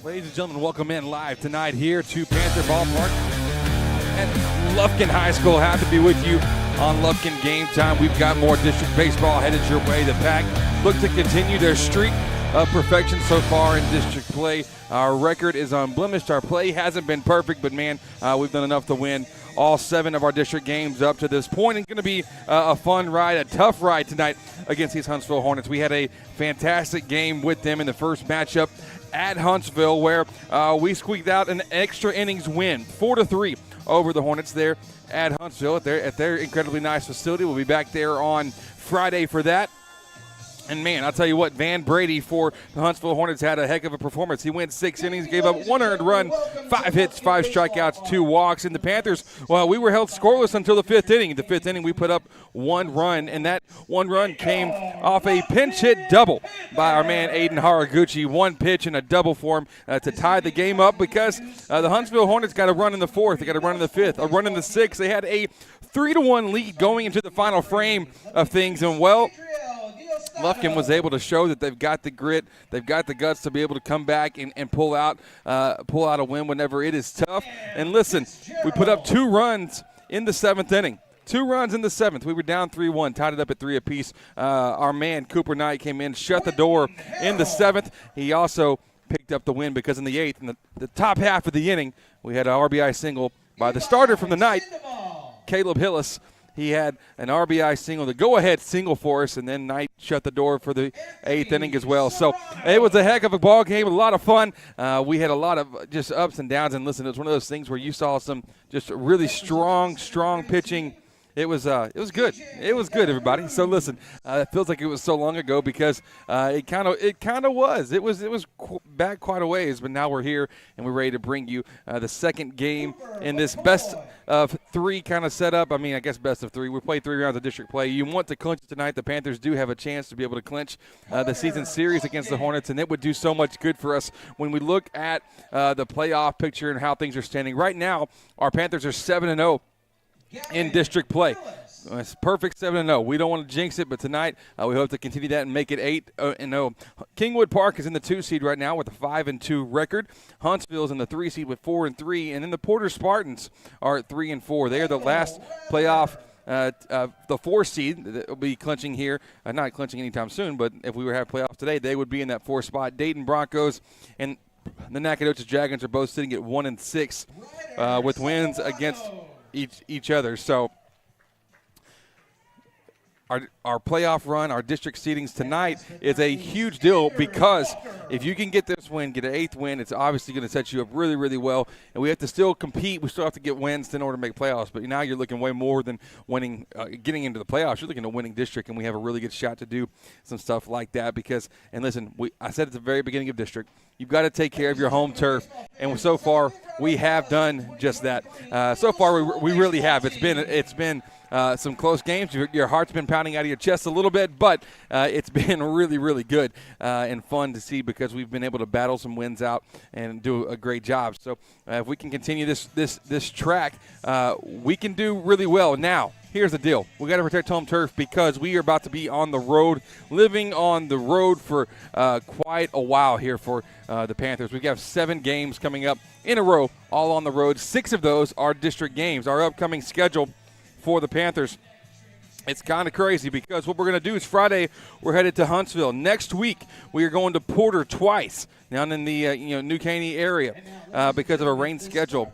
Ladies and gentlemen, welcome in live tonight here to Panther Ballpark at Lufkin High School. Happy to be with you on Lufkin Game Time. We've got more district baseball headed your way. The Pack look to continue their streak of perfection so far in district play. Our record is unblemished. Our play hasn't been perfect, but man, we've done enough to win all 7 of our district games up to this point. It's going to be a fun ride, a tough ride tonight against these Huntsville Hornets. We had a fantastic game with them in the first matchup at Huntsville, where we squeaked out an extra innings win, 4-3 over the Hornets there at Huntsville at their incredibly nice facility. We'll be back there on Friday for that. And, man, I'll tell you what, Van Brady for the Huntsville Hornets had a heck of a performance. He went 6 innings, gave up 1 earned run, 5 hits, 5 strikeouts, 2 walks. And the Panthers, well, we were held scoreless until the 5th inning. In the 5th inning, we put up 1 run, and that 1 run came off a pinch hit double by our man Aiden Haraguchi. 1 pitch and a double for him to tie the game up, because the Huntsville Hornets got a run in the 4th. They got a run in the 5th, a run in the 6th. They had a 3-1 lead going into the final frame of things, and, well, Lufkin was able to show that they've got the grit, they've got the guts to be able to come back and pull out a win whenever it is tough. And listen, we put up 2 runs in the 7th inning. 2 runs in the 7th. We were down 3-1, tied it up at 3 apiece. Our man Cooper Knight came in, shut the door in the 7th. He also picked up the win because in the 8th, in the top half of the inning, we had an RBI single by the starter from the night, Caleb Hillis. He had an RBI single, the go-ahead single for us, and then Knight shut the door for the 8th inning as well. So it was a heck of a ball game, a lot of fun. We had a lot of just ups and downs, and listen, it was one of those things where you saw some just really strong pitching. It was good. It was good, everybody. So listen, it feels like it was so long ago because it kind of was. It was back quite a ways, but now we're here and we're ready to bring you the second game in this best of 3 kind of setup. I mean, I guess best of 3. We played 3 rounds of district play. You want to clinch it tonight. The Panthers do have a chance to be able to clinch the season series against the Hornets, and it would do so much good for us when we look at the playoff picture and how things are standing. Right now, our Panthers are 7-0. In district play. It's perfect 7-0. We don't want to jinx it, but tonight we hope to continue that and make it 8-0. Kingwood Park is in the 2 seed right now with a 5-2 record. Huntsville is in the 3 seed with 4-3, and then the Porter Spartans are at 3-4. They are the last playoff. The 4 seed that will be clinching here, not clinching anytime soon, but if we were to have playoffs today, they would be in that 4 spot. Dayton Broncos and the Nacogdoches Dragons are both sitting at 1-6 with wins against each other. So our playoff run, our district seedings tonight is a huge deal, because if you can get this win, get an 8th win, it's obviously going to set you up really, really well. And we have to still compete. We still have to get wins in order to make playoffs. But now you're looking way more than winning, getting into the playoffs. You're looking at winning district, and we have a really good shot to do some stuff like that. Because, and listen, I said at the very beginning of district, you've got to take care of your home turf. And so far, we have done just that. So far, we really have. It's been some close games. Your heart's been pounding out of your chest a little bit, but it's been really, really good and fun to see, because we've been able to battle some wins out and do a great job. So if we can continue this track, we can do really well. Now, here's the deal. We got to protect home turf, because we are about to be on the road, living on the road for quite a while here for the Panthers. We have 7 games coming up in a row, all on the road. 6 of those are district games. Our upcoming schedule for the Panthers, it's kind of crazy, because what we're going to do is Friday we're headed to Huntsville. Next week we are going to Porter twice down in the New Caney area because of a rain schedule.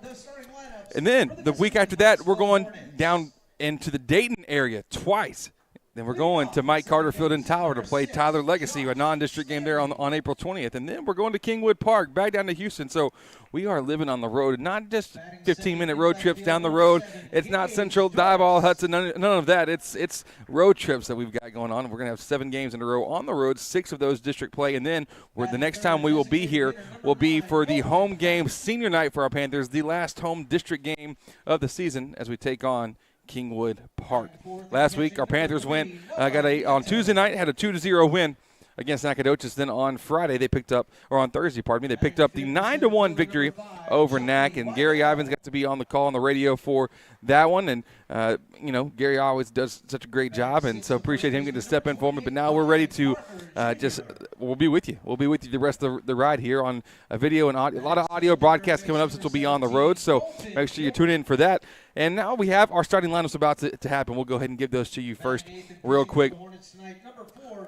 And then the week after that we're going down into the Dayton area twice. Then we're going to Mike Carter Field in Tyler to play Tyler Legacy, a non-district game there on April 20th. And then we're going to Kingwood Park, back down to Houston. So we are living on the road, not just 15-minute road trips down the road. It's not Central, Dive-All, Hudson, none of that. It's road trips that we've got going on. We're going to have 7 games in a row on the road, 6 of those district play. And then the next time we will be here will be for the home game senior night for our Panthers, the last home district game of the season as we take on Kingwood Park. Last week, our Panthers on Tuesday night, had a 2-0 win against Nacogdoches. Then on Friday they picked up, or on Thursday, pardon me, they picked up the 9-1 victory over Nac, and Gary Ivins got to be on the call on the radio for that one. And Gary always does such a great job, and so appreciate him getting to step in for me. But now we're ready to we'll be with you. We'll be with you the rest of the ride here on a video and audio, a lot of audio broadcasts coming up since we'll be on the road. So make sure you tune in for that. And now we have our starting lineups about to happen. We'll go ahead and give those to you first real quick.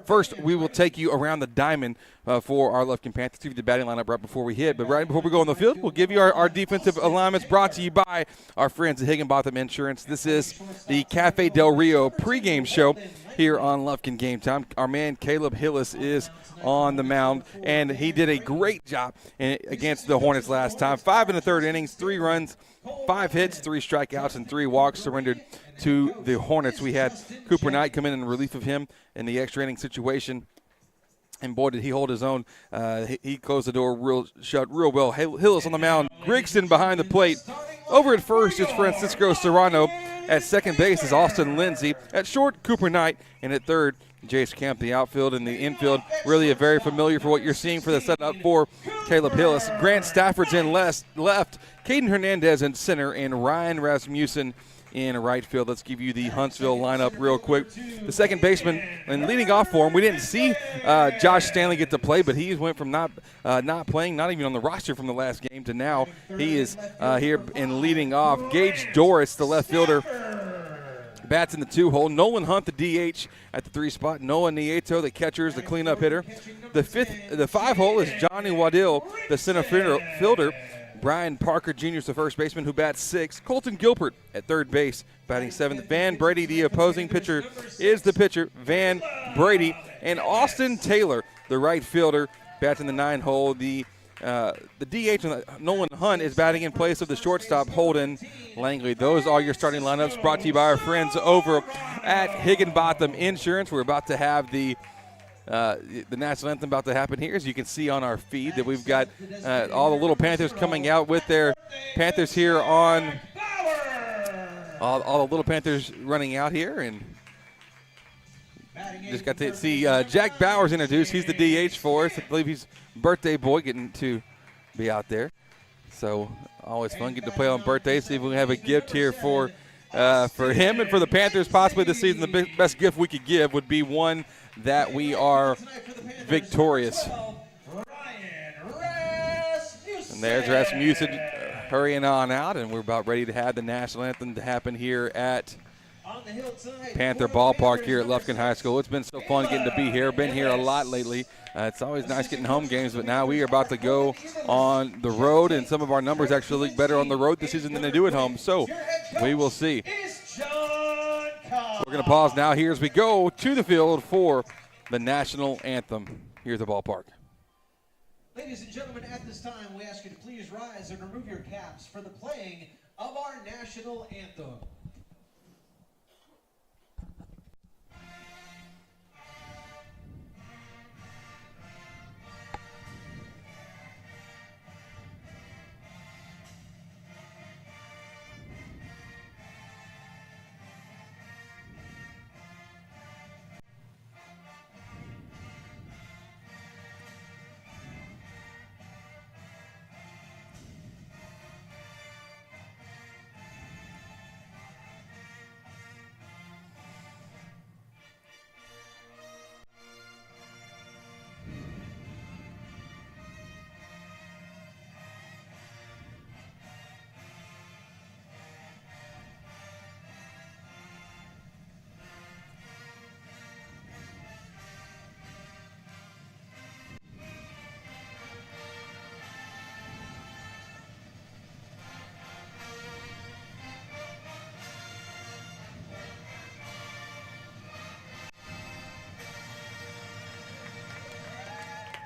First, we will take you around the diamond for our Lufkin Panthers. Give you the batting lineup right before we hit. But right before we go on the field, we'll give you our defensive alignments brought to you by our friends at Higginbotham Insurance. This is the Cafe Del Rio pregame show here on Lufkin Game Time. Our man Caleb Hillis is on the mound, and he did a great job against the Hornets last time. 5 in the third innings, 3 runs, 5 hits, 3 strikeouts, and 3 walks surrendered to the Hornets. We had Cooper Knight come in relief of him in the extra inning situation, and boy, did he hold his own. He closed the door shut real well. Hillis on the mound, Grigson behind the plate. Over at first is Francisco Serrano. At second base is Austin Lindsay. At short, Cooper Knight. And at third, Jace Kemp. The outfield and the infield really a very familiar for what you're seeing for the setup for Caleb Hillis. Grant Stafford's in left. Caden Hernandez in center. And Ryan Rasmussen in right field. Let's give you the Huntsville lineup real quick. The second baseman, and leading off for him, we didn't see Josh Stanley get to play, but he went from not playing, not even on the roster from the last game, to now he is here and leading off. Gage Doris, the left fielder, bats in the 2-hole. Nolan Hunt, the DH, at the 3 spot. Noah Nieto, the catcher, is the cleanup hitter. The 5-hole is Johnny Waddell, the center fielder. Brian Parker Jr. is the first baseman, who bats 6th. Colton Gilbert at third base, batting 7th. Van Brady, the opposing pitcher, is the pitcher. Van Brady. And Austin Taylor, the right fielder, bats in the 9-hole. The DH, Nolan Hunt, is batting in place of the shortstop, Holden Langley. Those are your starting lineups, brought to you by our friends over at Higginbotham Insurance. We're about to have the national anthem about to happen here. As you can see on our feed, that we've got all the little Panthers coming out with their Panthers here on all the little Panthers running out here, and just got to see Jack Bowers introduced. He's the DH for us. I believe he's birthday boy getting to be out there, so always fun getting to play on birthdays. See if we can have a gift here for him and for the Panthers possibly this season. The best gift we could give would be one that we are victorious. And there's Rasmussen hurrying on out, and we're about ready to have the national anthem to happen here at Panther Ballpark here at Lufkin High School. It's been so fun getting to be here. Been here a lot lately. It's always nice getting home games, but now we are about to go on the road, and some of our numbers actually look better on the road this season than they do at home. So we will see. We're going to pause now here as we go to the field for the national anthem here at the ballpark. Ladies and gentlemen, at this time, we ask you to please rise and remove your caps for the playing of our national anthem.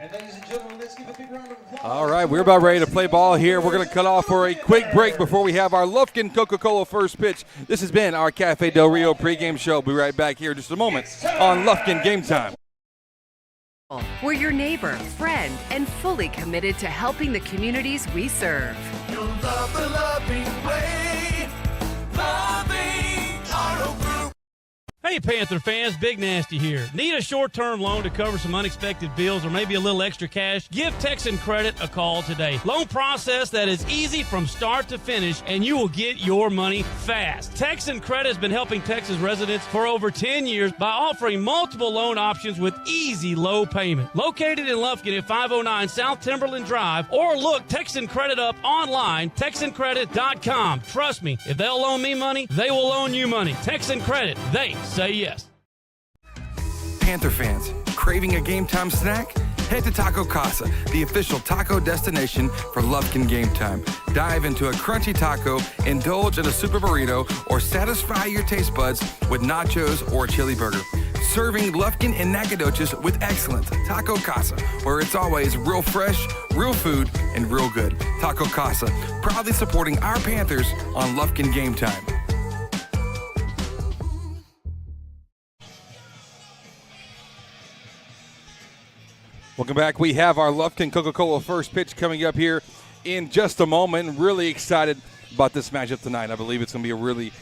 And ladies and gentlemen, let's give a big round of applause. All right, we're about ready to play ball here. We're going to cut off for a quick break before we have our Lufkin Coca-Cola first pitch. This has been our Cafe Del Rio pregame show. We'll be right back here in just a moment on Lufkin Game Time. We're your neighbor, friend, and fully committed to helping the communities we serve. You'll love the loving way. Loving Auto Group. Hey, Panther fans, Big Nasty here. Need a short-term loan to cover some unexpected bills or maybe a little extra cash? Give Texan Credit a call today. Loan process that is easy from start to finish, and you will get your money fast. Texan Credit has been helping Texas residents for over 10 years by offering multiple loan options with easy low payment. Located in Lufkin at 509 South Timberland Drive, or look Texan Credit up online, TexanCredit.com. Trust me, if they'll loan me money, they will loan you money. Texan Credit, they say yes. Panther fans, craving a game time snack? Head to Taco Casa, the official taco destination for Lufkin Game Time. Dive into a crunchy taco, indulge in a super burrito, or satisfy your taste buds with nachos or a chili burger. Serving Lufkin and Nacogdoches with excellence. Taco Casa, where it's always real fresh, real food, and real good. Taco Casa, proudly supporting our Panthers on Lufkin Game Time. Welcome back. We have our Lufkin Coca-Cola first pitch coming up here in just a moment. Really excited about this matchup tonight. I believe it's going to be a really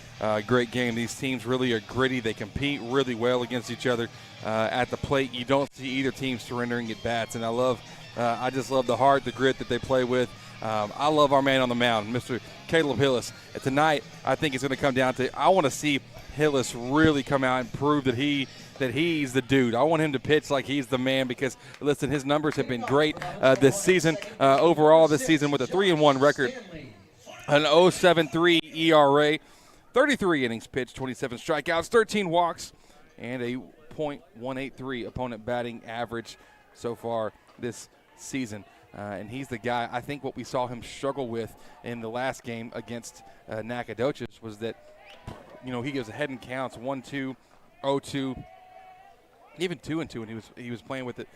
great game. These teams really are gritty. They compete really well against each other at the plate. You don't see either team surrendering at bats, and I just love the heart, the grit that they play with. I love our man on the mound, Mr. Caleb Hillis. And tonight, I think it's going to come down to I want to see Hillis really come out and prove that he's the dude. I want him to pitch like he's the man because, listen, his numbers have been great this season. Overall this season with a 3-1 record, an 0.73 ERA, 33 innings pitched, 27 strikeouts, 13 walks, and a .183 opponent batting average so far this season. And he's the guy. I think what we saw him struggle with in the last game against Nacogdoches was that, he goes ahead and counts 1-2, 0-2, even 2-2, and he was playing with it.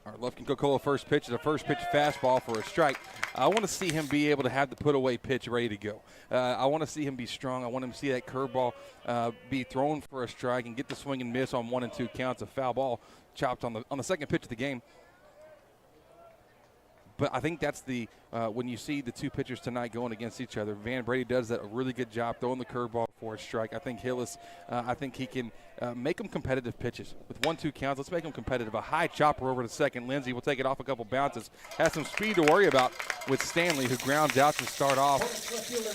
Our Lufkin Coca-Cola first pitch is a first pitch fastball for a strike. I want to see him be able to have the put-away pitch ready to go. I want to see him be strong. I want him to see that curveball be thrown for a strike and get the swing and miss on 1 and 2 counts. A foul ball chopped on the second pitch of the game. But I think that's when you see the two pitchers tonight going against each other, Van Brady does a really good job throwing the curveball for a strike. I think Hillis, he can make them competitive pitches. With 1-2 counts, let's make them competitive. A high chopper over to second. Lindsey will take it off a couple bounces. Has some speed to worry about with Stanley, who grounds out to start off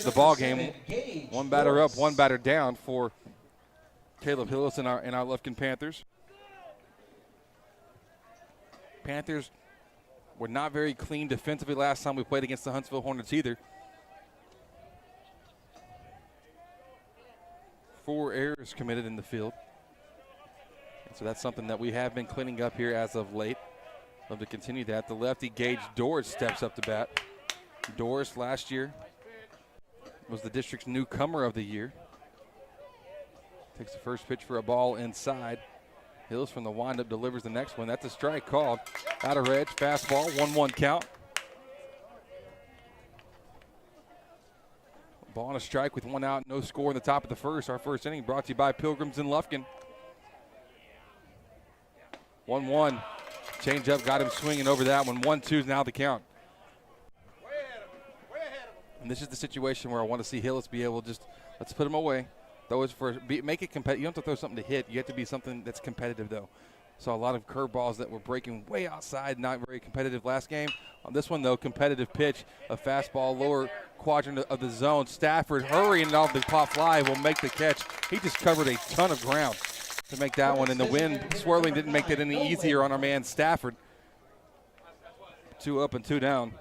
the ball game. One batter up, one batter down for Caleb Hillis and our Lufkin Panthers. Panthers were not very clean defensively last time we played against the Huntsville Hornets either. 4 errors committed in the field. And so that's something that we have been cleaning up here as of late. Love to continue that. The lefty Gage Doors steps up to bat. Doors last year was the district's newcomer of the year. Takes the first pitch for a ball inside. Hills from the windup delivers the next one. That's a strike called. Outer edge, fastball, 1-1 count. Ball on a strike with 1 out, no score in the top of the first. Our first inning brought to you by Pilgrims in Lufkin. 1-1. Change-up got him swinging over that one. 1-2 is now the count. And this is the situation where I want to see Hillis be able to just, let's put him away. Make it competitive. You don't have to throw something to hit. You have to be something that's competitive, though. Saw a lot of curveballs that were breaking way outside, not very competitive last game. On this one, though, competitive pitch, a fastball, lower quadrant of the zone. Stafford hurrying off the pop fly will make the catch. He just covered a ton of ground to make that one, and the wind swirling didn't make that any easier on our man Stafford. 2 up and 2 down.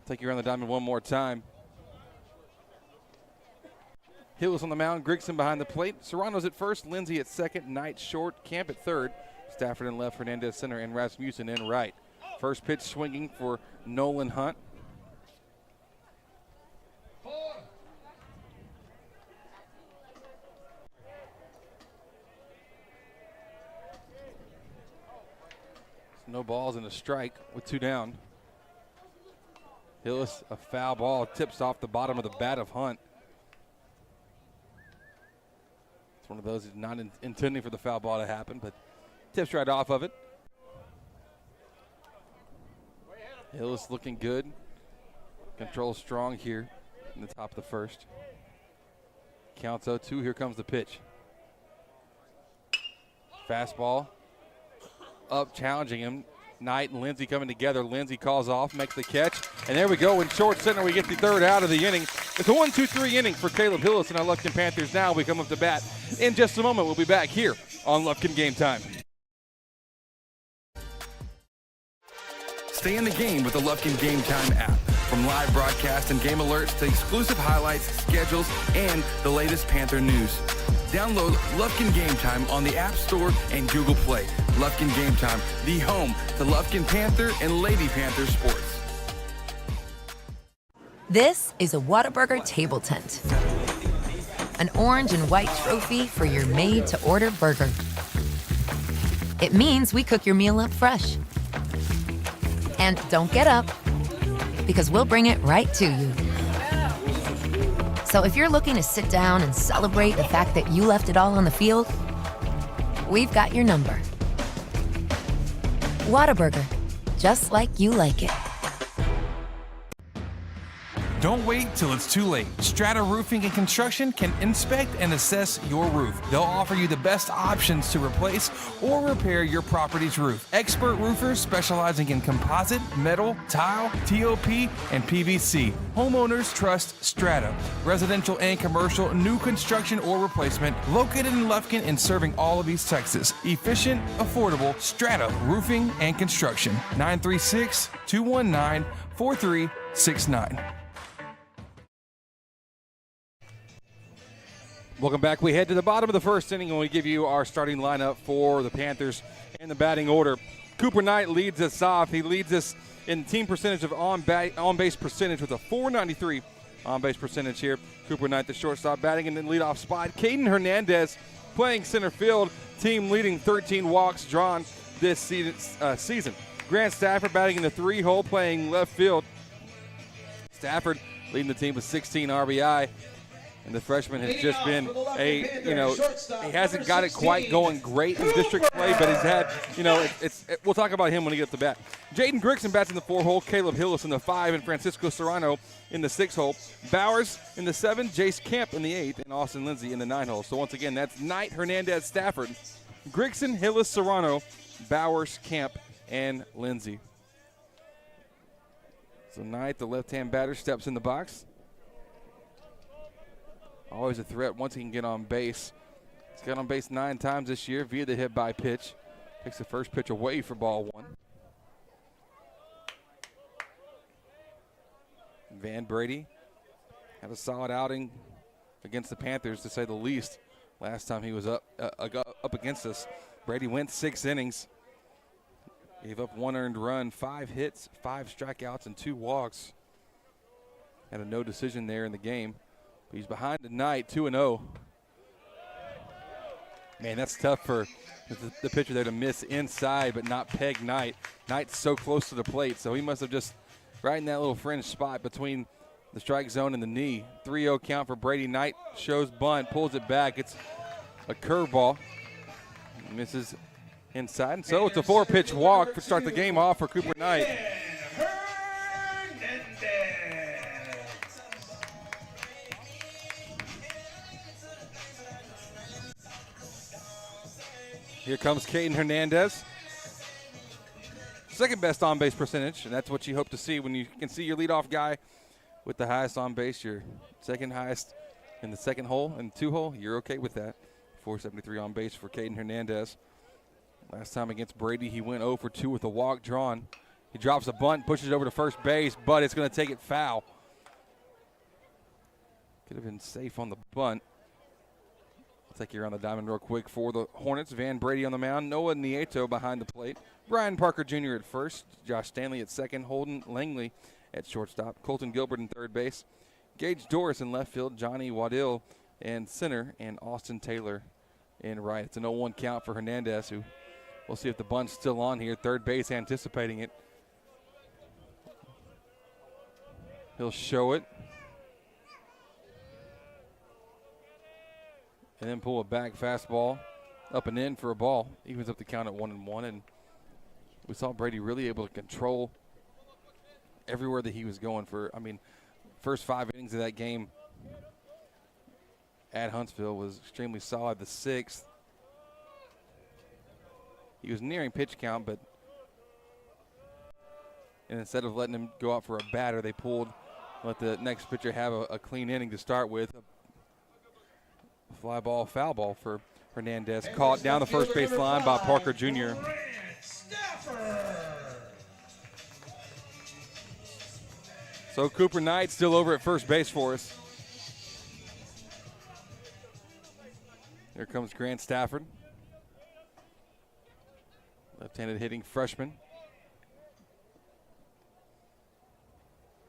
Take you around the diamond one more time. Hillis on the mound, Grigson behind the plate. Serrano's at first, Lindsey at second, Knight short, Camp at third. Stafford in left, Hernandez center, and Rasmussen in right. First pitch swinging for Nolan Hunt. No balls and a strike with 2 down. Hillis, a foul ball, tips off the bottom of the bat of Hunt. It's one of those not intending for the foul ball to happen, but tips right off of it. Hillis looking good. Control strong here in the top of the first. Count 0-2. Here comes the pitch. Fastball up, challenging him. Knight and Lindsay coming together. Lindsay calls off, makes the catch, and there we go. In short center, we get the third out of the inning. It's a 1-2-3 inning for Caleb Hillis and our Lufkin Panthers. Now we come up to bat in just a moment. We'll be back here on Lufkin Game Time. Stay in the game with the Lufkin Game Time app. From live broadcast and game alerts to exclusive highlights, schedules, and the latest Panther news. Download Lufkin Game Time on the App Store and Google Play. Lufkin Game Time, the home to Lufkin Panther and Lady Panther sports. This is a Whataburger table tent. An orange and white trophy for your made-to-order burger. It means we cook your meal up fresh. And don't get up, because we'll bring it right to you. So if you're looking to sit down and celebrate the fact that you left it all on the field, we've got your number. Whataburger, just like you like it. Don't wait till it's too late. Strata Roofing and Construction can inspect and assess your roof. They'll offer you the best options to replace or repair your property's roof. Expert roofers specializing in composite, metal, tile, TOP, and PVC. Homeowners trust Strata. Residential and commercial, new construction or replacement, located in Lufkin and serving all of East Texas. Efficient, affordable, Strata Roofing and Construction. 936-219-4369. Welcome back. We head to the bottom of the first inning and we give you our starting lineup for the Panthers in the batting order. Cooper Knight leads us off. He leads us in team percentage of on-base percentage with a .493 on-base percentage here. Cooper Knight, the shortstop, batting in the leadoff spot. Caden Hernandez playing center field, team leading 13 walks drawn this season. Grant Stafford batting in the 3-hole, playing left field. Stafford leading the team with 16 RBI. And the freshman has just been he hasn't got it quite going great in district play, but he's had, we'll talk about him when he gets the bat. Jaden Grigson bats in the 4-hole, Caleb Hillis in the 5, and Francisco Serrano in the 6-hole. Bowers in the 7, Jace Kemp in the 8, and Austin Lindsay in the 9-hole. So once again, that's Knight, Hernandez, Stafford, Grigson, Hillis, Serrano, Bowers, Kemp, and Lindsay. So Knight, the left-hand batter, steps in the box. Always a threat once he can get on base. He's got on base 9 times this year via the hit by pitch. Takes the first pitch away for ball 1. Van Brady had a solid outing against the Panthers, to say the least. Last time he was up against us, Brady went 6 innings. Gave up 1 earned run, 5 hits, 5 strikeouts, and 2 walks. Had a no decision there in the game. He's behind tonight, 2-0. Man, that's tough for the pitcher there to miss inside but not peg Knight. Knight's so close to the plate, so he must have just right in that little fringe spot between the strike zone and the knee. 3-0 count for Brady. Knight shows bunt, pulls it back. It's a curveball. Misses inside, and so it's a 4-pitch walk to start the game off for Cooper Knight. Here comes Caden Hernandez. Second best on-base percentage, and that's what you hope to see when you can see your leadoff guy with the highest on base, your second highest in the second hole and 2-hole. You're okay with that. 473 on base for Caden Hernandez. Last time against Brady, he went 0 for 2 with a walk drawn. He drops a bunt, pushes it over to first base, but it's going to take it foul. Could have been safe on the bunt. Take you around the diamond real quick for the Hornets. Van Brady on the mound. Noah Nieto behind the plate. Brian Parker Jr. at first. Josh Stanley at second. Holden Langley at shortstop. Colton Gilbert in third base. Gage Doris in left field. Johnny Waddell in center. And Austin Taylor in right. It's an 0-1 count for Hernandez, who we'll see if the bunt's still on here. Third base anticipating it. He'll show it. And then pull a back fastball up and in for a ball. Evens up the count at 1-1. And we saw Brady really able to control everywhere that he was going for. I mean, first 5 innings of that game at Huntsville was extremely solid, the 6th. He was nearing pitch count, but and instead of letting him go out for a batter, they let the next pitcher have a clean inning to start with. Fly ball, foul ball for Hernandez. Caught down the first base line by Parker Jr. So Cooper Knight still over at first base for us. Here comes Grant Stafford. Left-handed hitting freshman.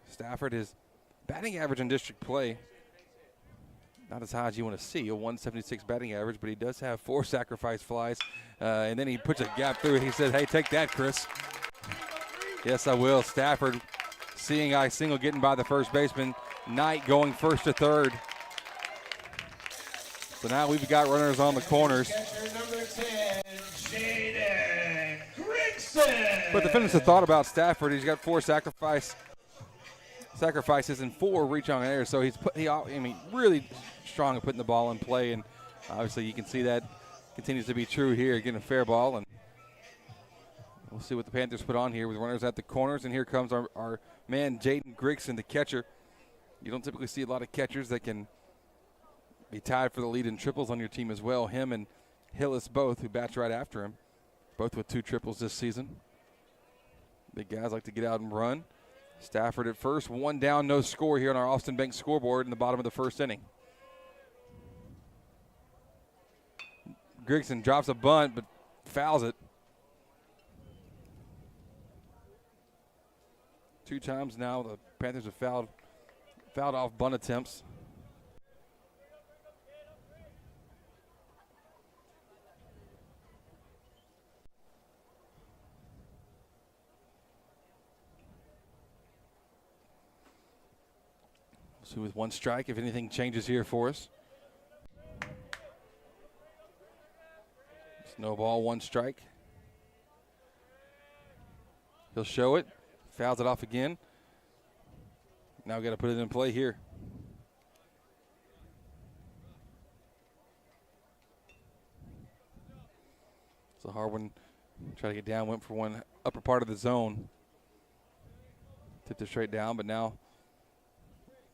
Stafford, his batting average in district play, not as high as you want to see, a 176 batting average, but he does have 4 sacrifice flies. And then he puts a gap through it. He said, hey, take that, Chris. Yes, I will. Stafford seeing eye single getting by the first baseman. Knight going first to third. So now we've got runners on the corners. But the finish, the thought about Stafford, he's got 4 sacrifices and 4 reach on air. So he's really strong at putting the ball in play, and obviously you can see that continues to be true here, getting a fair ball. And we'll see what the Panthers put on here with runners at the corners. And here comes our man Jaden Grigson, the catcher. You don't typically see a lot of catchers that can be tied for the lead in triples on your team as well. Him and Hillis both, who bats right after him, both with 2 triples this season. Big guys like to get out and run. Stafford at first, 1 down, no score here on our Austin Bank scoreboard in the bottom of the first inning. Grigson drops a bunt, but fouls it. 2 times now the Panthers have fouled off bunt attempts. So with 1 strike, if anything changes here for us. Snowball, 1 strike. He'll show it. Fouls it off again. Now we got to put it in play here. It's a hard one. Try to get down, went for one upper part of the zone. Tipped it straight down, but now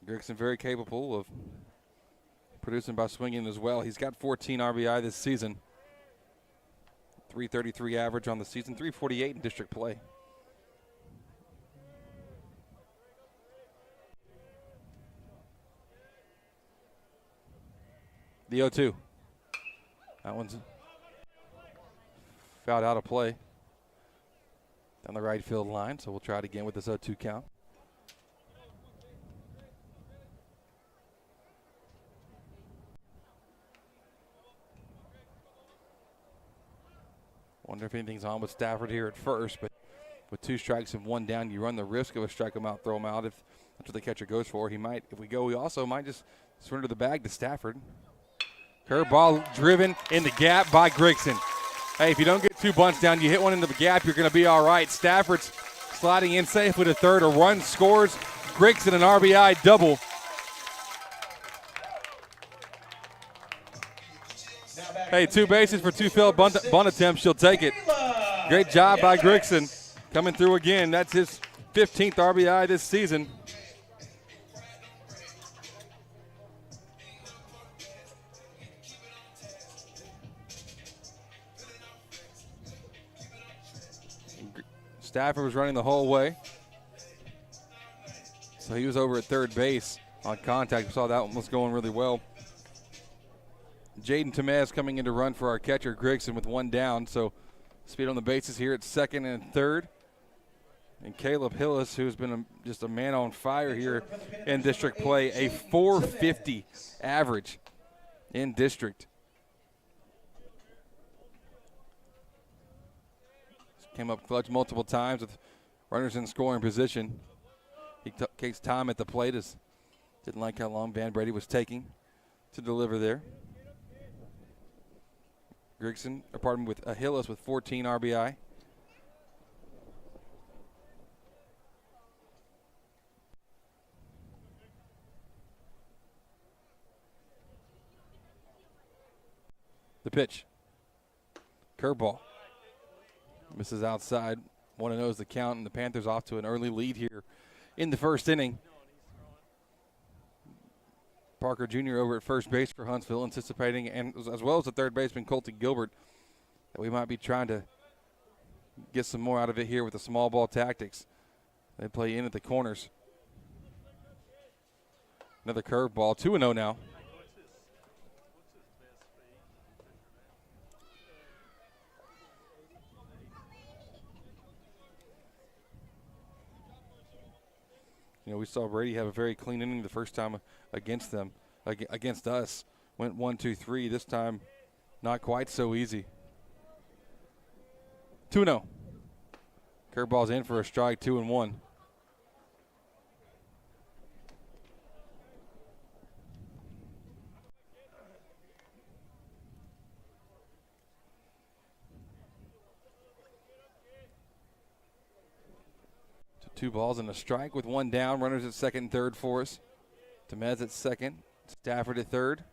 Grigson very capable of producing by swinging as well. He's got 14 RBI this season. 333 average on the season, 348 in district play. The 0-2. That one's fouled out of play down the right field line, so we'll try it again with this 0-2 count. Wonder if anything's on with Stafford here at first, but with 2 strikes and 1 down, you run the risk of a strike him out, throw him out if that's what the catcher goes for. He might, if we go, we also might just surrender the bag to Stafford. Curveball driven in the gap by Grigson. Hey, if you don't get 2 bunts down, you hit one into the gap, you're going to be all right. Stafford's sliding in safely to third. A run scores. Grigson an RBI double. Hey, 2 bases for 2 failed bunt attempts. She'll take it. Great job by Grigson coming through again. That's his 15th RBI this season. Stafford was running the whole way. So he was over at third base on contact. We saw that one was going really well. Jaden Tamez coming in to run for our catcher, Grigson, with 1 down. So speed on the bases here at second and third. And Caleb Hillis, who's been just a man on fire here in district play, a 450 average in district. Came up clutch multiple times with runners in scoring position. He takes time at the plate. Didn't like how long Van Brady was taking to deliver there. Grigson, with Hillis with 14 RBI. The pitch. Curveball. Misses outside. 1-0 is the count, and the Panthers off to an early lead here in the first inning. Parker Jr. over at first base for Huntsville, anticipating, and as well as the third baseman, Colton Gilbert, that we might be trying to get some more out of it here with the small ball tactics. They play in at the corners. Another curveball, 2-0 now. You know, we saw Brady have a very clean inning the first time against them, against us. Went 1-2-3. This time, not quite so easy. 2-0. Curveball's in for a strike, 2-1. Two balls and a strike with one down. Runners at second and third for us. Temez at second. Stafford at third.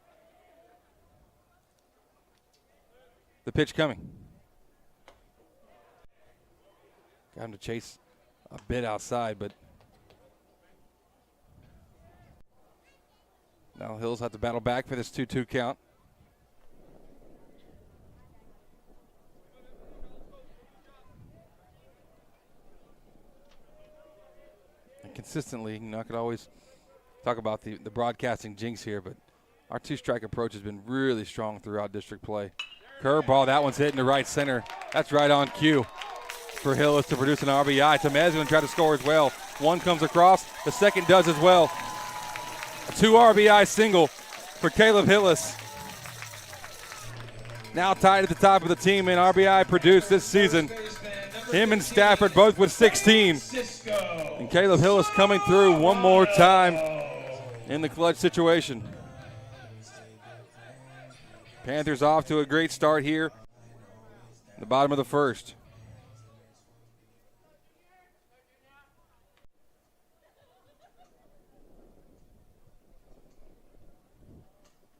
The pitch coming. Got him to chase a bit outside, but now Hills have to battle back for this 2-2 count. Consistently, you know, I could always talk about the broadcasting jinx here, but our two-strike approach has been really strong throughout district play. Curveball, that one's hitting the right center. That's right on cue for Hillis to produce an RBI. Temez going to try to score as well. One comes across, the second does as well. A 2 RBI single for Caleb Hillis. Now tied at the top of the team in RBI produced this season. Him and Stafford both with 16. And Caleb Hillis coming through one more time in the clutch situation. Panthers off to a great start here at the bottom of the first.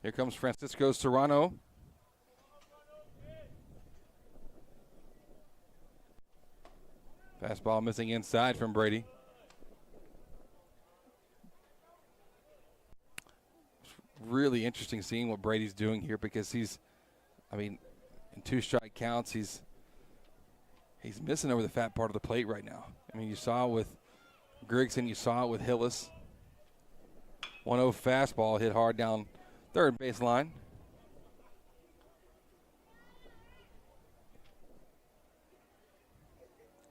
Here comes Francisco Serrano. Fastball missing inside from Brady. It's really interesting seeing what Brady's doing here because he's, I mean, in 2-strike counts, he's missing over the fat part of the plate right now. I mean, you saw it with Grigson, you saw it with Hillis. 1-0 fastball hit hard down third baseline.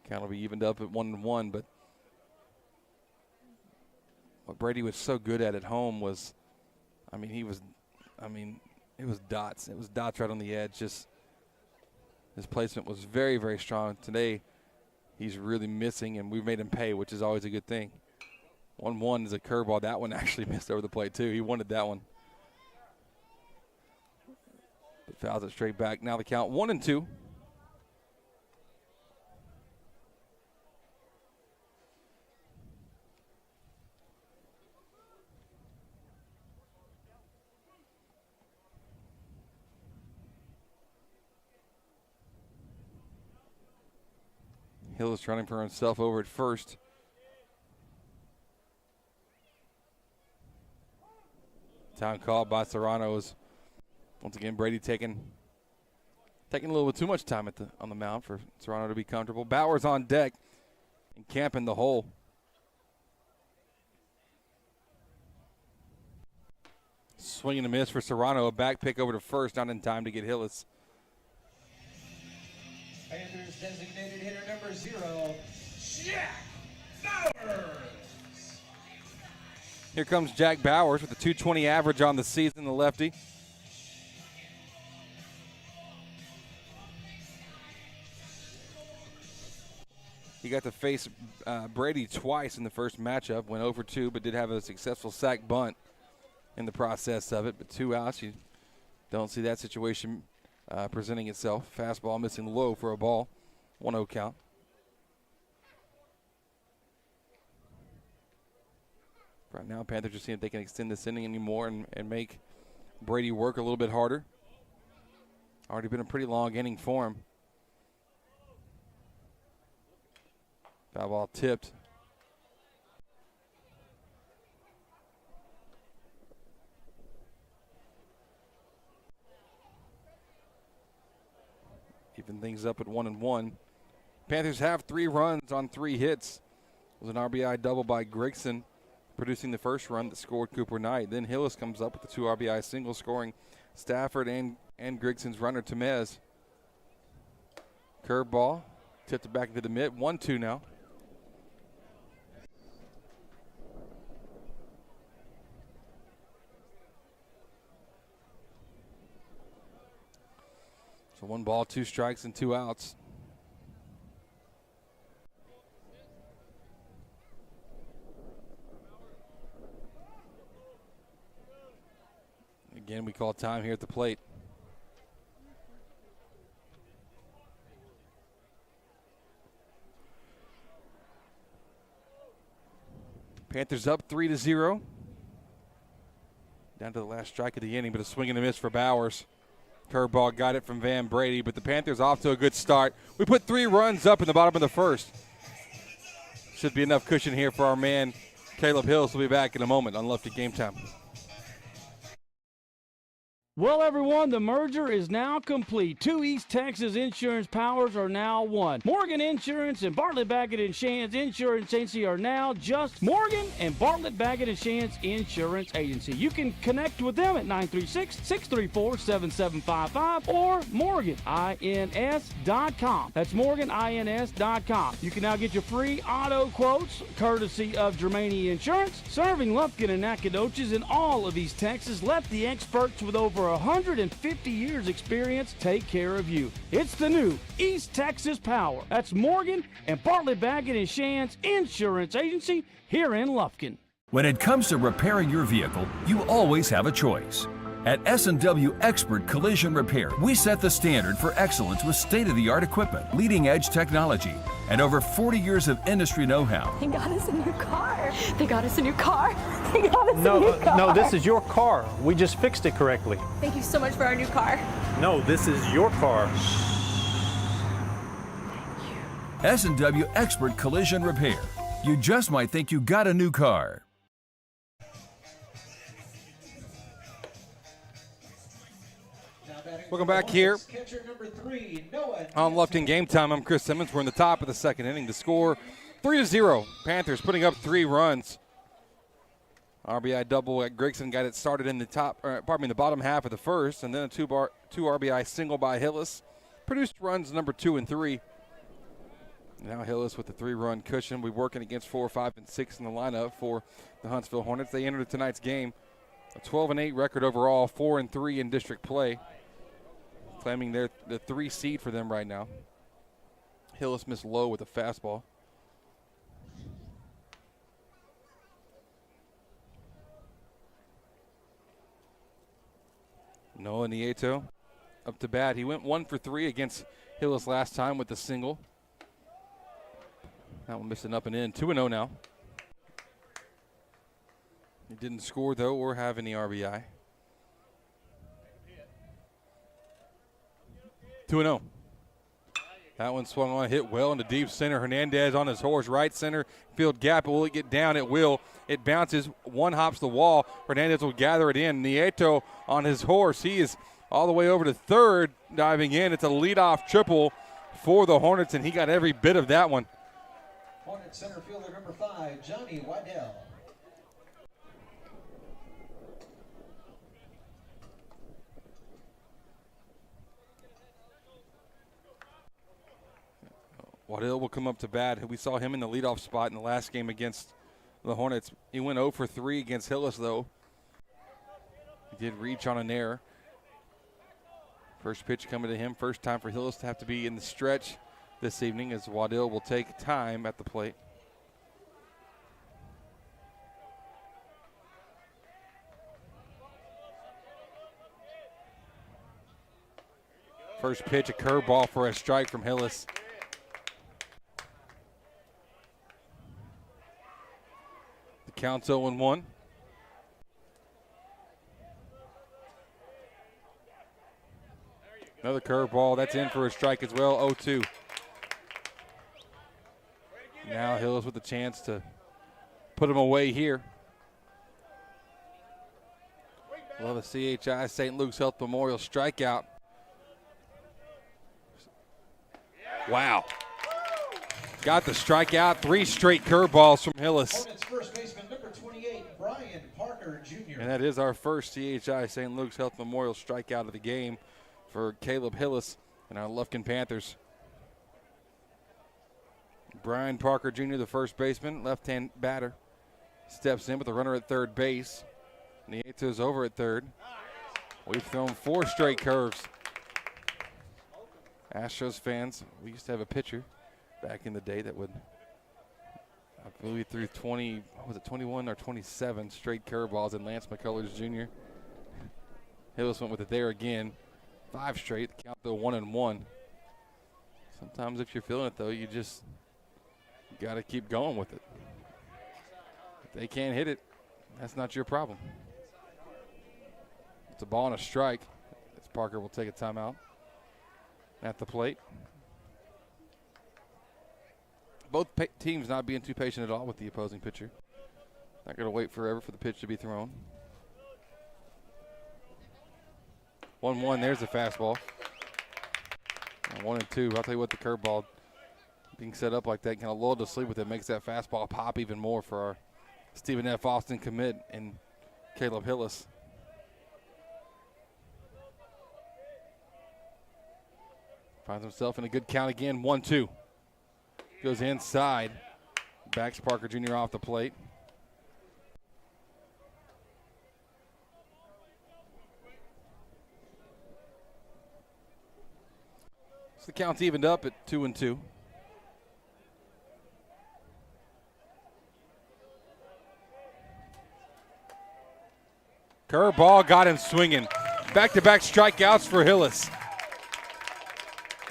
Count will be evened up at 1-1, but what Brady was so good at home was, it was dots. It was dots right on the edge. Just his placement was very, very strong. Today, he's really missing, and we've made him pay, which is always a good thing. 1-1 is a curveball. That one actually missed over the plate, too. He wanted that one. But fouls it straight back. Now the count 1-2. Hill is running for himself over at first. Time called by Serrano is once again Brady taking a little bit too much time on the mound for Serrano to be comfortable. Bowers on deck and Camp in the hole. Swing and a miss for Serrano. A back pick over to first, not in time to get Hillis. Panthers designated hitter number 0, Jack Bowers. Here comes Jack Bowers with a .220 average on the season, the lefty. He got to face Brady twice in the first matchup, went over 2, but did have a successful sack bunt in the process of it. But 2 outs, you don't see that situation presenting itself. Fastball missing low for a ball. 1-0 count. Right now, Panthers are seeing if they can extend this inning anymore and make Brady work a little bit harder. Already been a pretty long inning for him. Foul ball tipped. Even things up at 1-1. Panthers have 3 runs on 3 hits. It was an RBI double by Grigson, producing the first run that scored Cooper Knight. Then Hillis comes up with the 2 RBI singles, scoring Stafford and Grigson's runner, Temez. Curveball, tipped it back into the mid. 1-2 now. So 1 ball, 2 strikes, and 2 outs. Again, we call time here at the plate. Panthers up 3-0. Down to the last strike of the inning, but a swing and a miss for Bowers. Curveball got it from Van Brady, but the Panthers off to a good start. We put 3 runs up in the bottom of the first. Should be enough cushion here for our man, Caleb Hills. Will be back in a moment on Lufkin Game Time. Well, everyone, the merger is now complete. 2 East Texas insurance powers are now one. Morgan Insurance and Bartlett Baggett & Shands Insurance Agency are now just Morgan and Bartlett Baggett & Shands Insurance Agency. You can connect with them at 936-634-7755 or morganins.com. That's morganins.com. You can now get your free auto quotes courtesy of Germania Insurance. Serving Lufkin and Nacogdoches in all of East Texas. Let the experts with over 150 years experience take care of you. It's the new East Texas Power. That's Morgan and Bartlett Baggett & Shands Insurance Agency here in Lufkin. When it comes to repairing your vehicle, you always have a choice. At S&W Expert Collision Repair, we set the standard for excellence with state-of-the-art equipment, leading-edge technology, and over 40 years of industry know-how. They got us a new car. They got us a new car. They got us a new car. No, this is your car. We just fixed it correctly. Thank you so much for our new car. No, this is your car. S&W Expert Collision Repair. You just might think you got a new car. Welcome back here on Lufkin Game Time. I'm Chris Simmons. We're in the top of the second inning. The score 3-0. Panthers putting up 3 runs. RBI double at Grigson got it started in the the bottom half of the first, and then a 2 RBI single by Hillis. Produced runs number 2 and 3. Now Hillis with the 3-run cushion. We're working against 4, 5, and 6 in the lineup for the Huntsville Hornets. They entered tonight's game a 12-8 record overall, 4-3 in district play. Claiming they're the 3 seed for them right now. Hillis missed low with a fastball. Noah Nieto up to bat. He went 1 for 3 against Hillis last time with the single. That one missing up and in. 2-0 now. He didn't score, though, or have any RBI. 2-0. That one swung on, hit well into deep center. Hernandez on his horse, right center field gap. Will it get down? It will. It bounces. One hops the wall. Hernandez will gather it in. Nieto on his horse. He is all the way over to third, diving in. It's a leadoff triple for the Hornets, and he got every bit of that one. Hornets center fielder number 5, Johnny Waddell. Waddell will come up to bat. We saw him in the leadoff spot in the last game against the Hornets. He went 0 for 3 against Hillis, though. He did reach on an error. First pitch coming to him. First time for Hillis to have to be in the stretch this evening, as Waddell will take time at the plate. First pitch, a curveball for a strike from Hillis. The count's 0-1. Another curveball. That's in for a strike as well. 0-2. Now Hillis with a chance to put him away here. Well, the CHI St. Luke's Health Memorial strikeout. Wow. Got the strikeout. 3 straight curveballs from Hillis. First baseman number 28, Brian Parker Jr. And that is our first CHI St. Luke's Health Memorial strikeout of the game for Caleb Hillis and our Lufkin Panthers. Brian Parker Jr., the first baseman, left-hand batter, steps in with a runner at third base. Nieto's over at third. We've thrown 4 straight curves. Astros fans, we used to have a pitcher back in the day that would, I believe, threw 21 or 27 straight curveballs, and Lance McCullers Jr. Hillis went with it there again. 5 straight, count the 1-1. Sometimes if you're feeling it, though, you just got to keep going with it. If they can't hit it, that's not your problem. It's a ball and a strike. As Parker will take a timeout at the plate. Both teams not being too patient at all with the opposing pitcher. Not going to wait forever for the pitch to be thrown. 1-1, there's the fastball. And 1-2, I'll tell you what, the curveball being set up like that, kind of lulled to sleep with it, makes that fastball pop even more for our Stephen F. Austin commit and Caleb Hillis. Finds himself in a good count again, 1-2. Goes inside, backs Parker Jr. off the plate. So the count's evened up at 2-2. Curveball got him swinging. Back-to-back strikeouts for Hillis.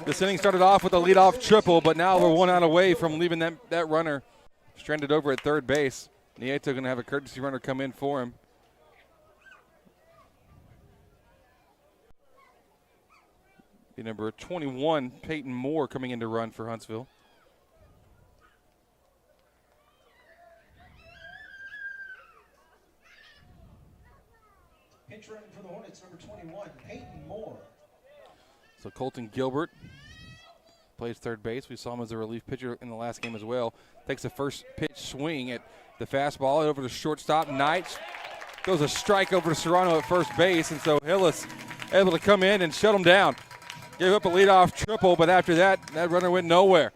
This inning started off with a leadoff triple, but now we're 1 out away from leaving that runner stranded over at third base. Nieto going to have a courtesy runner come in for him. The number 21, Peyton Moore, coming in to run for Huntsville. Pinch running for the Hornets, number 21, Peyton Moore. So Colton Gilbert plays third base. We saw him as a relief pitcher in the last game as well. Takes the first pitch swing at the fastball over to shortstop. Knight goes a strike over to Serrano at first base, and so Hillis able to come in and shut him down. Gave up a leadoff triple, but after that runner went nowhere.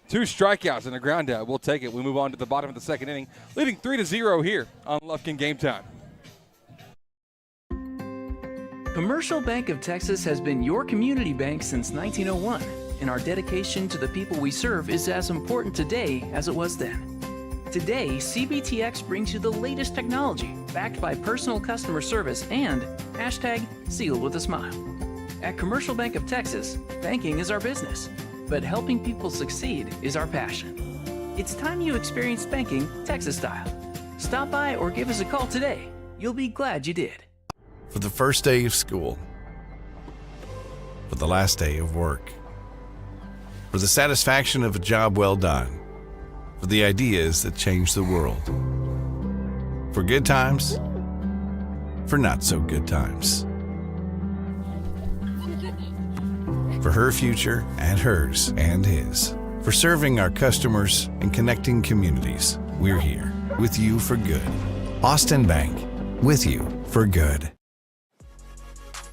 2 strikeouts and a ground out. We'll take it. We move on to the bottom of the second inning, leading 3-0 here on Lufkin Game Time. Commercial Bank of Texas has been your community bank since 1901, and our dedication to the people we serve is as important today as it was then. Today, CBTX brings you the latest technology backed by personal customer service and #sealed with a smile. At Commercial Bank of Texas, banking is our business, but helping people succeed is our passion. It's time you experience banking Texas style. Stop by or give us a call today. You'll be glad you did. For the first day of school, for the last day of work, for the satisfaction of a job well done, for the ideas that change the world, for good times, for not so good times, for her future and hers and his, for serving our customers and connecting communities. We're here with you for good. Austin Bank, with you for good.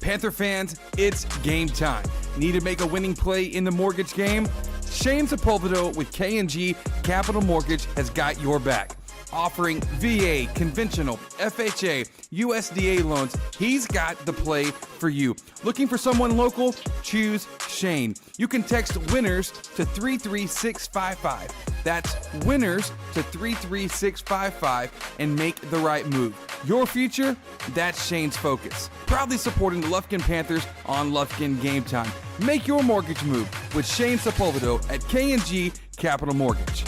Panther fans, it's game time. Need to make a winning play in the mortgage game? Shane Sepulveda with K&G Capital Mortgage has got your back. Offering VA, conventional, FHA, USDA loans, he's got the play for you. Looking for someone local? Choose Shane. You can text WINNERS to 33655. That's WINNERS to 33655 and make the right move. Your future? That's Shane's focus. Proudly supporting the Lufkin Panthers on Lufkin Game Time. Make your mortgage move with Shane Sepulveda at K&G Capital Mortgage.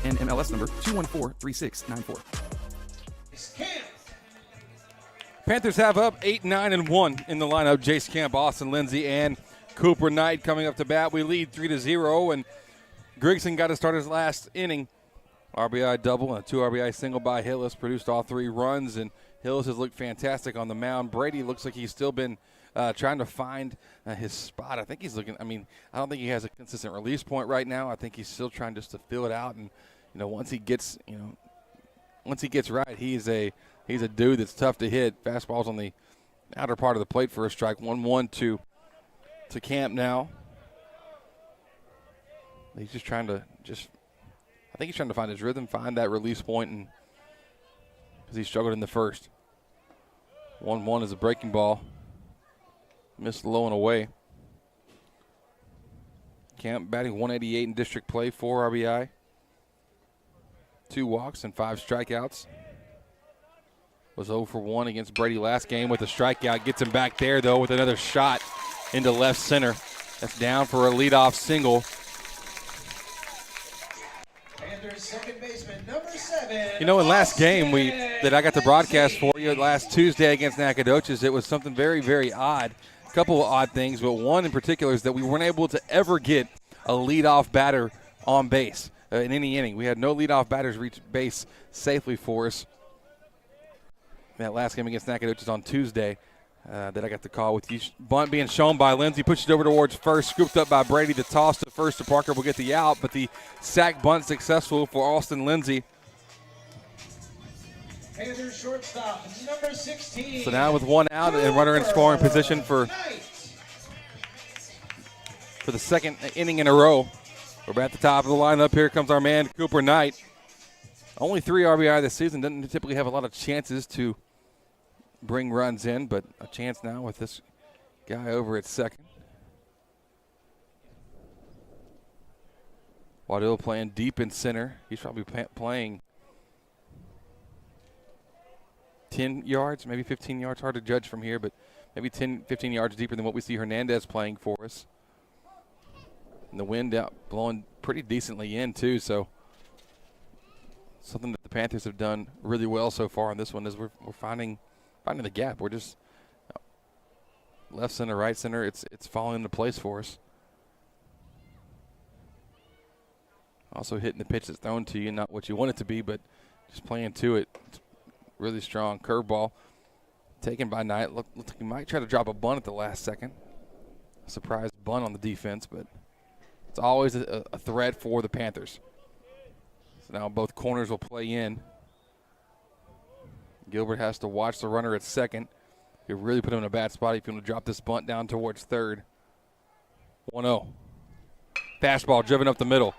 And MLS number 2143694. Panthers have up 8, 9, and 1 in the lineup. Jace Camp, Austin Lindsay, and Cooper Knight coming up to bat. We lead 3-0, and Grigson got to start his last inning. RBI double and a 2 RBI single by Hillis produced all 3 runs, and Hillis has looked fantastic on the mound. Brady looks like he's still been trying to find his spot. I think he's looking. I don't think he has a consistent release point right now. I think he's still trying just to fill it out, and once he gets right, he's a dude that's tough to hit. Fastball's on the outer part of the plate for a strike. 1-1 to Camp now. He's just trying to I think he's trying to find his rhythm, find that release point, and because he struggled in the first. 1-1 is a breaking ball. Missed low and away. Camp batting 188 in district play, 4 RBI. 2 walks and 5 strikeouts. Was 0 for 1 against Brady last game with a strikeout. Gets him back there, though, with another shot into left center. That's down for a leadoff single. Second baseman, number 7. In last game that I got to broadcast for you last Tuesday against Nacogdoches, it was something very, very odd. A couple of odd things, but one in particular is that we weren't able to ever get a leadoff batter on base in any inning. We had no leadoff batters reach base safely for us. That last game against Nacogdoches on Tuesday that I got the call with you. Bunt being shown by Lindsey, pushes it over towards first, scooped up by Brady. The toss to first to Parker will get the out, but the sack bunt successful for Austin Lindsey. Panthers shortstop, number 16. So now with 1 out and runner in scoring position for the second inning in a row. We're at the top of the lineup. Here comes our man, Cooper Knight. Only 3 RBI this season. Doesn't typically have a lot of chances to bring runs in, but a chance now with this guy over at second. Waddell playing deep in center. He's probably playing 10 yards, maybe 15 yards. Hard to judge from here, but maybe 10, 15 yards deeper than what we see Hernandez playing for us. And the wind out blowing pretty decently in, too, so something that the Panthers have done really well so far on this one is we're finding the gap. We're just left center, right center. It's falling into place for us. Also hitting the pitch that's thrown to you, not what you want it to be, but just playing to it. It's really strong curveball taken by Knight. Looks like he might try to drop a bunt at the last second. A surprise bunt on the defense, but it's always a threat for the Panthers. So now both corners will play in. Gilbert has to watch the runner at second. He'll really put him in a bad spot if you want to drop this bunt down towards third. 1-0. Fastball driven up the middle.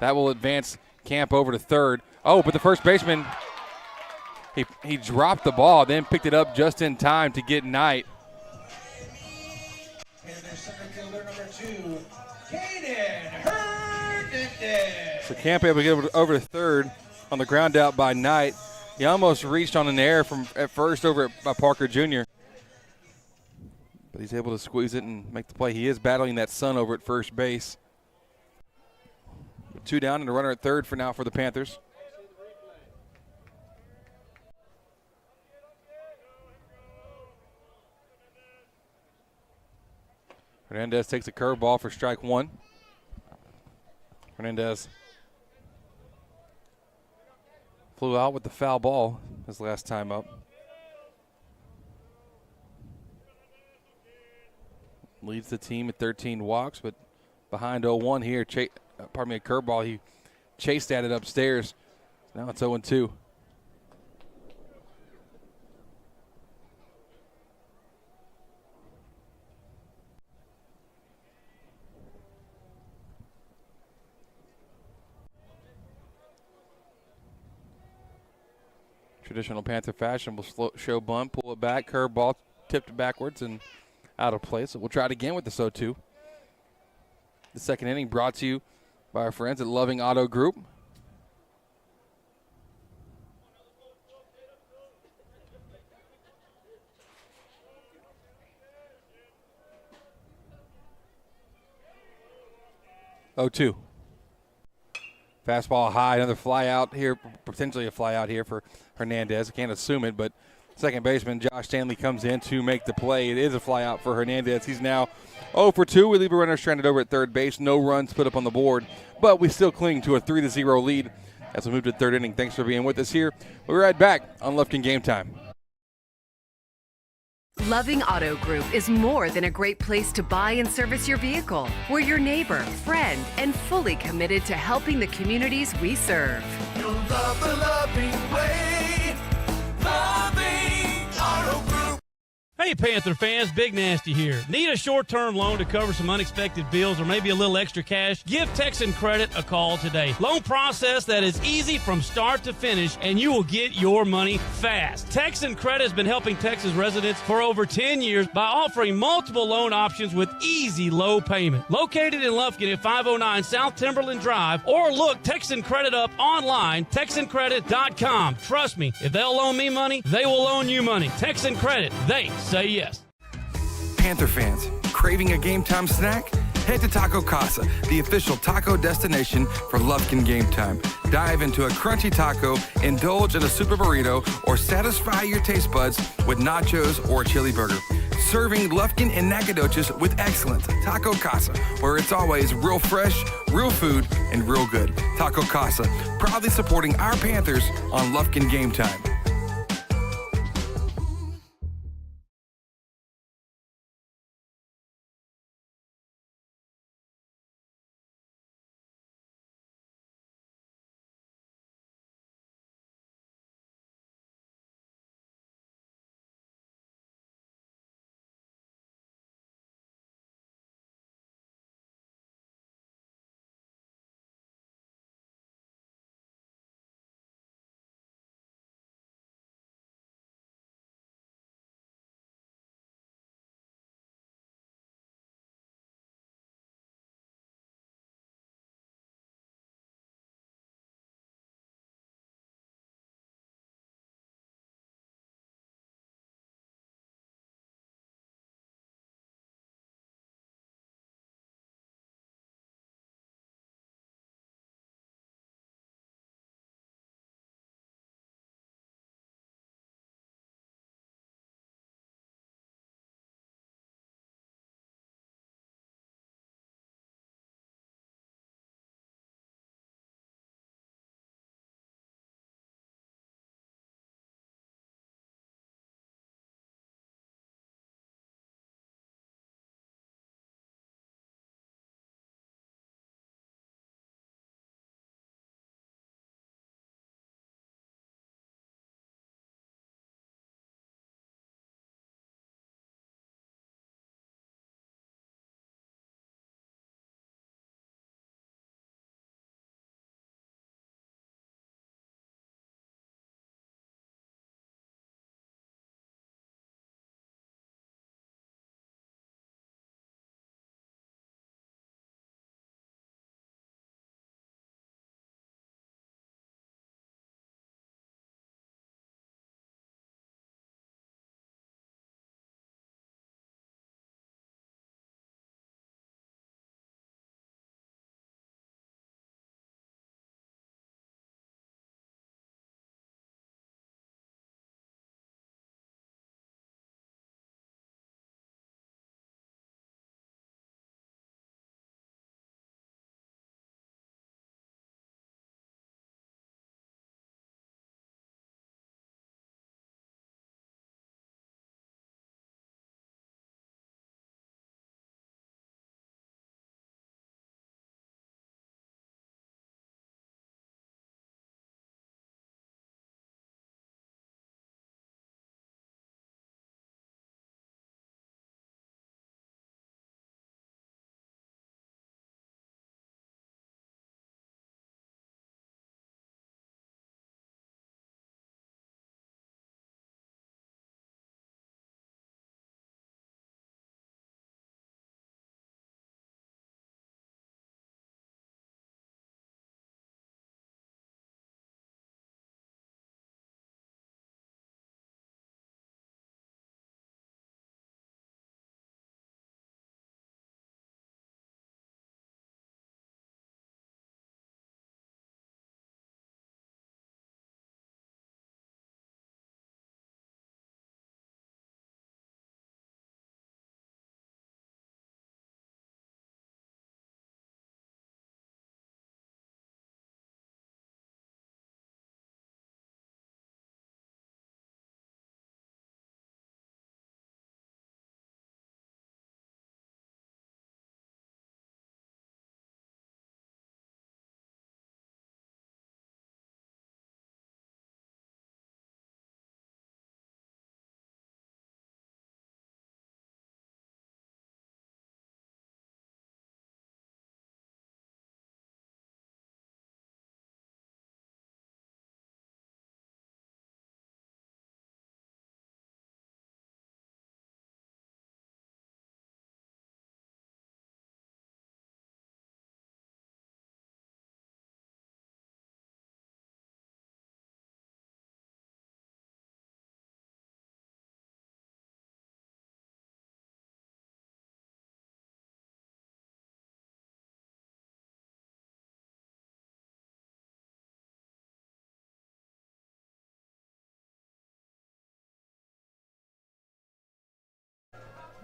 That will advance Camp over to third. Oh, but the first baseman, he dropped the ball, then picked it up just in time to get Knight. And their center fielder, number 2, Caden Hernandez. So Camp able to get over to third on the ground out by Knight. He almost reached on an error from at first over by Parker Jr. But he's able to squeeze it and make the play. He is battling that sun over at first base. 2 down and a runner at third for now for the Panthers. Hernandez takes a curveball for strike 1. Hernandez flew out with the foul ball his last time up. Leads the team at 13 walks, but behind 0-1 here. A curveball. He chased at it upstairs. Now it's 0-2. Traditional Panther fashion, will show bunt, pull it back, curveball, tipped backwards and out of place. So we'll try it again with the 0-2. The second inning brought to you by our friends at Loving Auto Group. Oh-2. Fastball high, another fly out here, potentially a fly out here for Hernandez. I can't assume it, but Second baseman Josh Stanley comes in to make the play. It is a fly out for Hernandez. He's now 0 for 2. We leave a runner stranded over at third base. No runs put up on the board, but we still cling to a 3-0 lead as we move to the third inning. Thanks for being with us here. We'll be right back on Lufkin Game Time. Loving Auto Group is more than a great place to buy and service your vehicle. We're your neighbor, friend, and fully committed to helping the communities we serve. You'll love the loving way. Loving Auto Group. Hey Panther fans, Big Nasty here. Need a short-term loan to cover some unexpected bills or maybe a little extra cash? Give Texan Credit a call today. Loan process that is easy from start to finish, and you will get your money fast. Texan Credit has been helping Texas residents for over 10 years by offering multiple loan options with easy low payment. Located in Lufkin at 509 South Timberland Drive, or look Texan Credit up online, TexanCredit.com. Trust me, if they'll loan me money, they will loan you money. Texan Credit, they say yes. Panther fans, craving a game time snack? Head to Taco Casa, the official taco destination for Lufkin Game Time. Dive into a crunchy taco, indulge in a super burrito, or satisfy your taste buds with nachos or a chili burger. Serving Lufkin and Nacogdoches with excellence. Taco Casa, where it's always real fresh, real food, and real good. Taco Casa, proudly supporting our Panthers on Lufkin Game Time.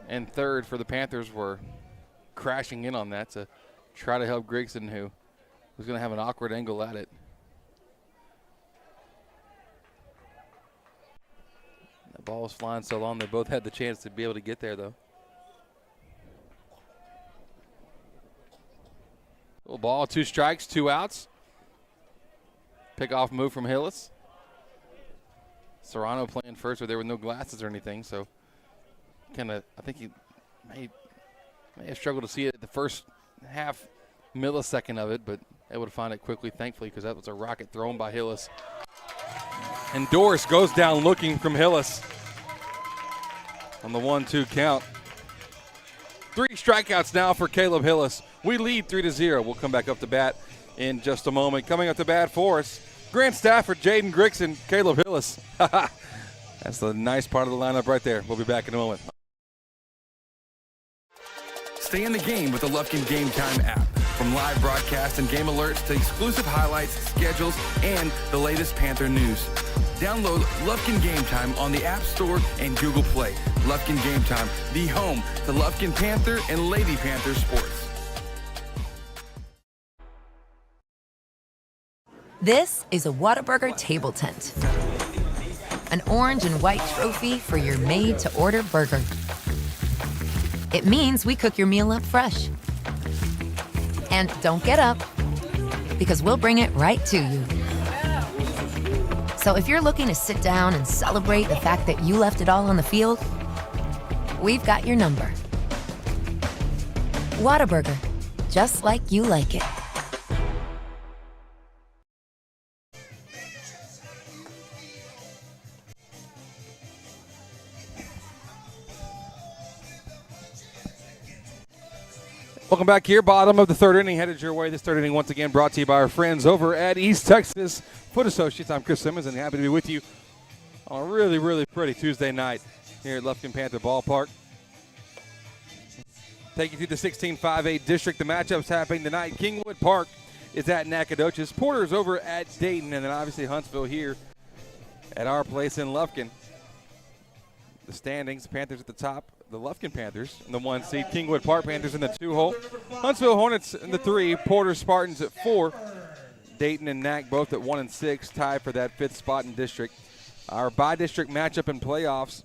and third for the Panthers were crashing in on that to try to help Grigson, who was going to have an awkward angle at it. The ball was flying so long, they both had the chance to be able to get there, though. Little ball, 2 strikes, 2 outs. Pick-off move from Hillis. Serrano playing first, but there were no glasses or anything, so kind of, I think he may have struggled to see it at the first half millisecond of it, but able to find it quickly, thankfully, because that was a rocket thrown by Hillis. And Doris goes down looking from Hillis on the 1-2 count. 3 strikeouts now for Caleb Hillis. We lead 3-0. We'll come back up to bat in just a moment. Coming up to bat for us, Grant Stafford, Jaden Grigson, Caleb Hillis. That's the nice part of the lineup right there. We'll be back in a moment. Stay in the game with the Lufkin Game Time app. From live broadcast and game alerts to exclusive highlights, schedules, and the latest Panther news. Download Lufkin Game Time on the App Store and Google Play. Lufkin Game Time, the home to Lufkin Panther and Lady Panther sports. This is a Whataburger table tent. An orange and white trophy for your made-to-order burger. It means we cook your meal up fresh. And don't get up, because we'll bring it right to you. So if you're looking to sit down and celebrate the fact that you left it all on the field, we've got your number. Whataburger, just like you like it. Welcome back here, bottom of the 3rd inning, headed your way. This 3rd inning once again brought to you by our friends over at East Texas Foot Associates. I'm Chris Simmons and happy to be with you on a really, really pretty Tuesday night here at Lufkin Panther Ballpark. Take you through the 16-5A district. The matchups happening tonight. Kingwood Park is at Nacogdoches. Porter's over at Dayton, and then obviously Huntsville here at our place in Lufkin. The standings, Panthers at the top. The Lufkin Panthers in the 1 seed, Kingwood Park Panthers in the 2 hole, Huntsville Hornets in the 3, Porter Spartans at 4, Dayton and Nac both at 1 and 6, tied for that 5th spot in district. Our by-district matchup in playoffs,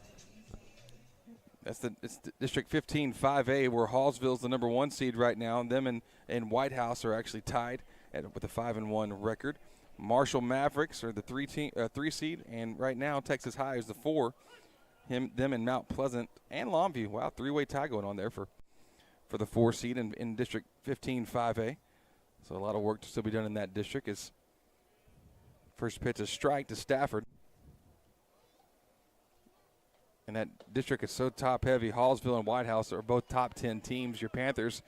it's District 15 5A, where Hallsville's the number 1 seed right now, and them and White House are actually tied with a 5-1 record. Marshall Mavericks are the 3 seed, and right now Texas High is the 4. Them and Mount Pleasant and Longview. Wow, 3-way tie going on there for the 4 seed in District 15 5A. So a lot of work to still be done in that district. As first pitch is strike to Stafford. And that district is so top heavy. Hallsville and White House are both top 10 teams. Your Panthers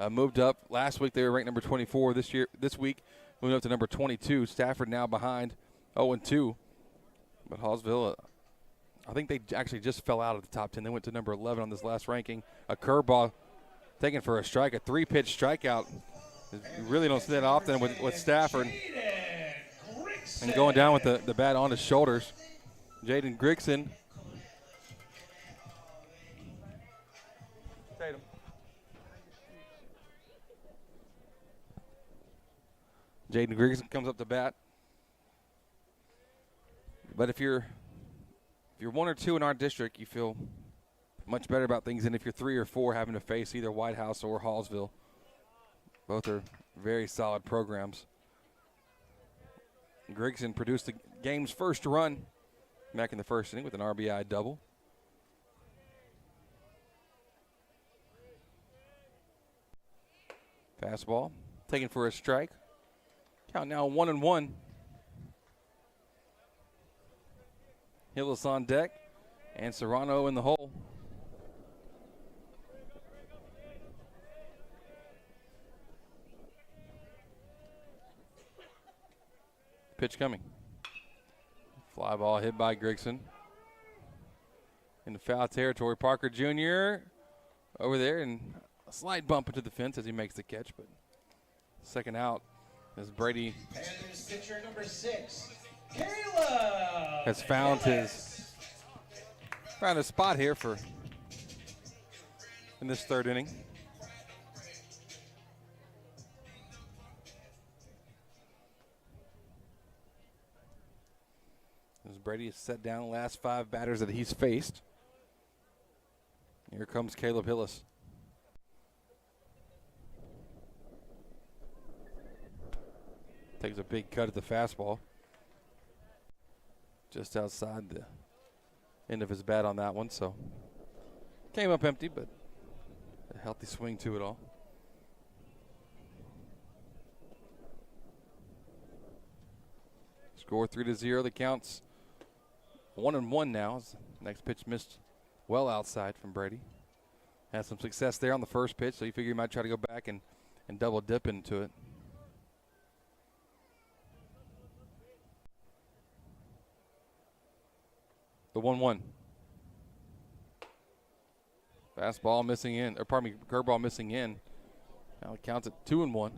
moved up. Last week they were ranked number 24. This week moved up to number 22. Stafford now behind 0-2. But Hallsville, I think they actually just fell out of the top 10. They went to number 11 on this last ranking. A curveball taken for a strike, a 3-pitch strikeout. You really don't see that often with Stafford. And going down with the bat on his shoulders. Jaden Grigson. Tatum. Jaden Grigson comes up to bat. But if you're 1 or 2 in our district, you feel much better about things than if you're 3 or 4 having to face either White House or Hallsville. Both are very solid programs. Grigson produced the game's first run back in the 1st inning with an RBI double. Fastball taken for a strike. Count now 1-1. Hillis on deck, and Serrano in the hole. Pitch coming. Fly ball hit by Grigson. In the foul territory, Parker Jr. over there, and a slight bump into the fence as he makes the catch, but second out as Brady Panthers pitcher number 6. has found his spot here for in this third inning. As Brady has set down the last 5 batters that he's faced. Here comes Caleb Hillis. Takes a big cut at the fastball. Just outside the end of his bat on that one, so came up empty, but a healthy swing to it all. Score 3-0. The count's 1-1 now. Next pitch missed well outside from Brady. Had some success there on the first pitch, so you figure he might try to go back and double dip into it. The 1-1. Fastball missing in, or pardon me, curveball missing in. Now it counts at 2-1.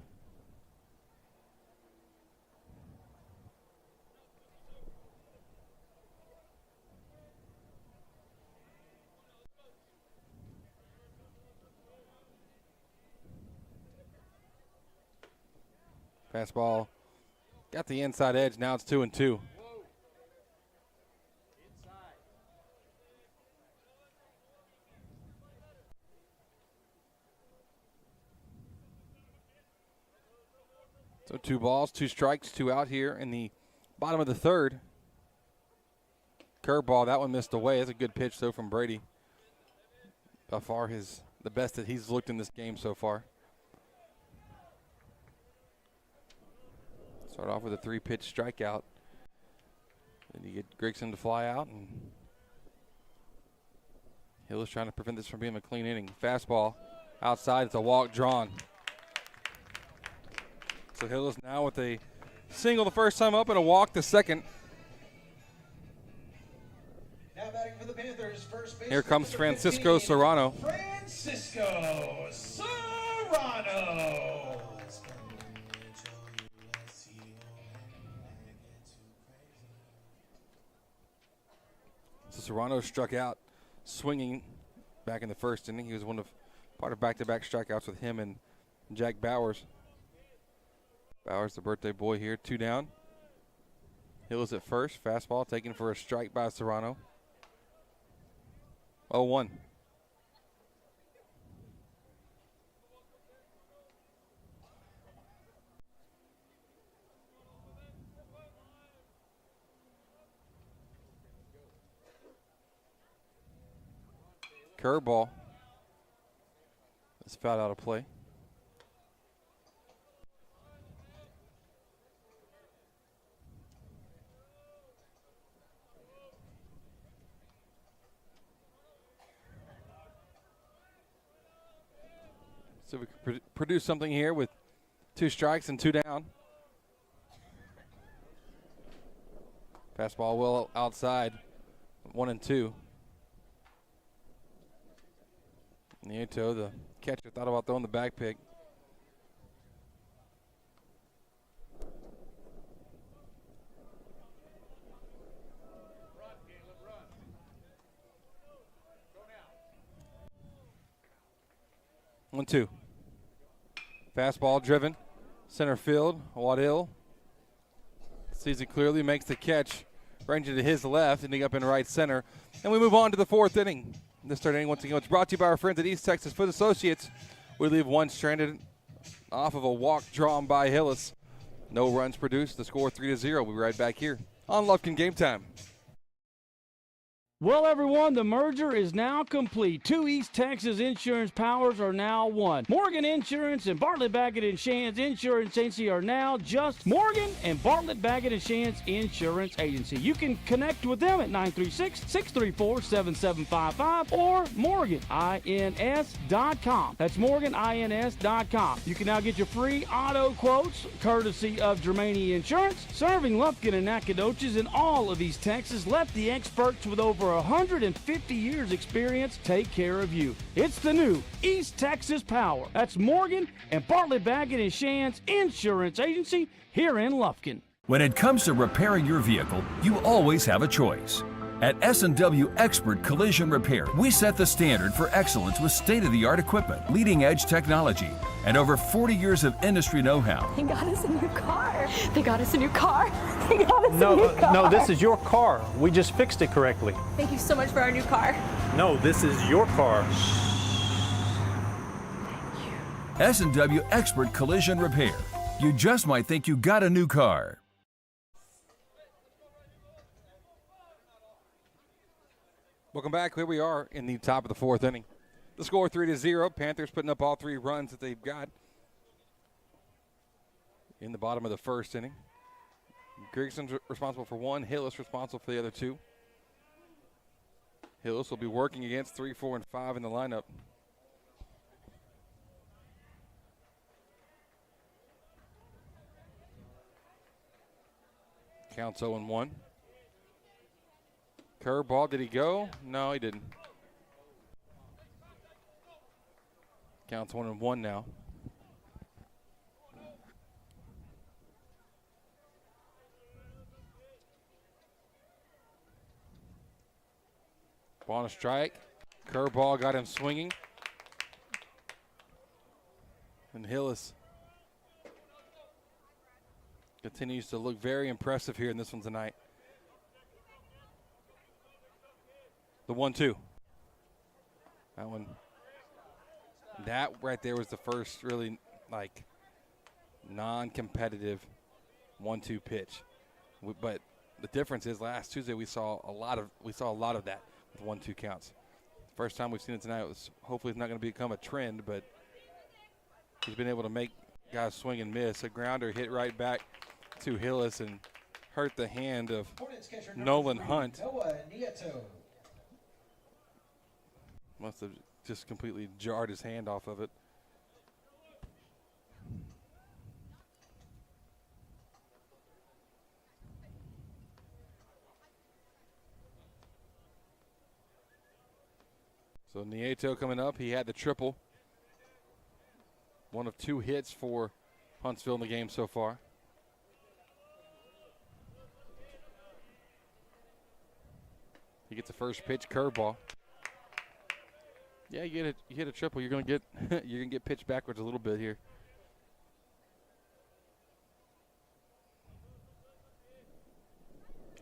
Fastball got the inside edge. Now it's 2-2. So 2 balls, 2 strikes, 2 out here in the bottom of the third. Curveball, that one missed away. That's a good pitch, though, from Brady. By far the best that he's looked in this game so far. Start off with a 3-pitch strikeout. Then you get Grigson to fly out, and Hill is trying to prevent this from being a clean inning. Fastball outside, it's a walk drawn. So Hill is now with a single the first time up and a walk the second. Now batting for the Panthers, first base. Here comes Francisco Serrano. Francisco Serrano. So Serrano struck out swinging back in the first inning. He was part of back-to-back strikeouts with him and Jack Bowers. Bowers, the birthday boy here, 2 down. Hill is at first. Fastball taken for a strike by Serrano. 0-1. Curveball. It's fouled out of play. So we could produce something here with 2 strikes and 2 down. Fastball well outside, 1-2. Nieto, the catcher, thought about throwing the back pick. One, 2. Fastball driven, center field. Waddell sees it clearly, makes the catch, ranging to his left, ending up in right center. And we move on to the 4th inning. This third inning, once again, it's brought to you by our friends at East Texas Foot Associates. We leave one stranded off of a walk drawn by Hillis. No runs produced. The score 3-0. We'll be right back here on Lufkin Game Time. Well, everyone, the merger is now complete. 2 East Texas insurance powers are now one. Morgan Insurance and Bartlett Baggett & Shands Insurance Agency are now just Morgan and Bartlett Baggett & Shands Insurance Agency. You can connect with them at 936-634-7755 or morganins.com. That's morganins.com. You can now get your free auto quotes courtesy of Germania Insurance. Serving Lufkin and Nacogdoches in all of East Texas. Let the experts with over 150 years experience take care of you. It's the new East Texas Power. That's Morgan and Bartlett Baggett & Shands Insurance Agency here in Lufkin. When it comes to repairing your vehicle, you always have a choice. At S&W Expert Collision Repair, we set the standard for excellence with state-of-the-art equipment, leading-edge technology, and over 40 years of industry know-how. They got us a new car. They got us a new car. They got us a new car. No, this is your car. We just fixed it correctly. Thank you so much for our new car. No, this is your car. S&W Expert Collision Repair. You just might think you got a new car. Welcome back. Here we are in the top of the fourth inning. The score 3-0. Panthers putting up all 3 runs that they've got in the bottom of the first inning. Gregson's responsible for 1. Hillis responsible for the other 2. Hillis will be working against 3, 4, and 5 in the lineup. Counts 0-1. Curveball, did he go? No, he didn't. Counts 1-1 now. Ball on a strike. Curveball got him swinging. And Hillis continues to look very impressive here in this one tonight. The 1-2. That right there was the first really non-competitive 1-2 pitch. But the difference is last Tuesday we saw a lot of that with 1-2 counts. First time we've seen it tonight. Hopefully it's not going to become a trend, but he's been able to make guys swing and miss. A grounder hit right back to Hillis and hurt the hand of Nolan Hunt. Must have just completely jarred his hand off of it. So Nieto coming up. He had the triple. 1 of 2 hits for Huntsville in the game so far. He gets the first pitch, curveball. Yeah, you hit a triple. You're gonna get pitched backwards a little bit here.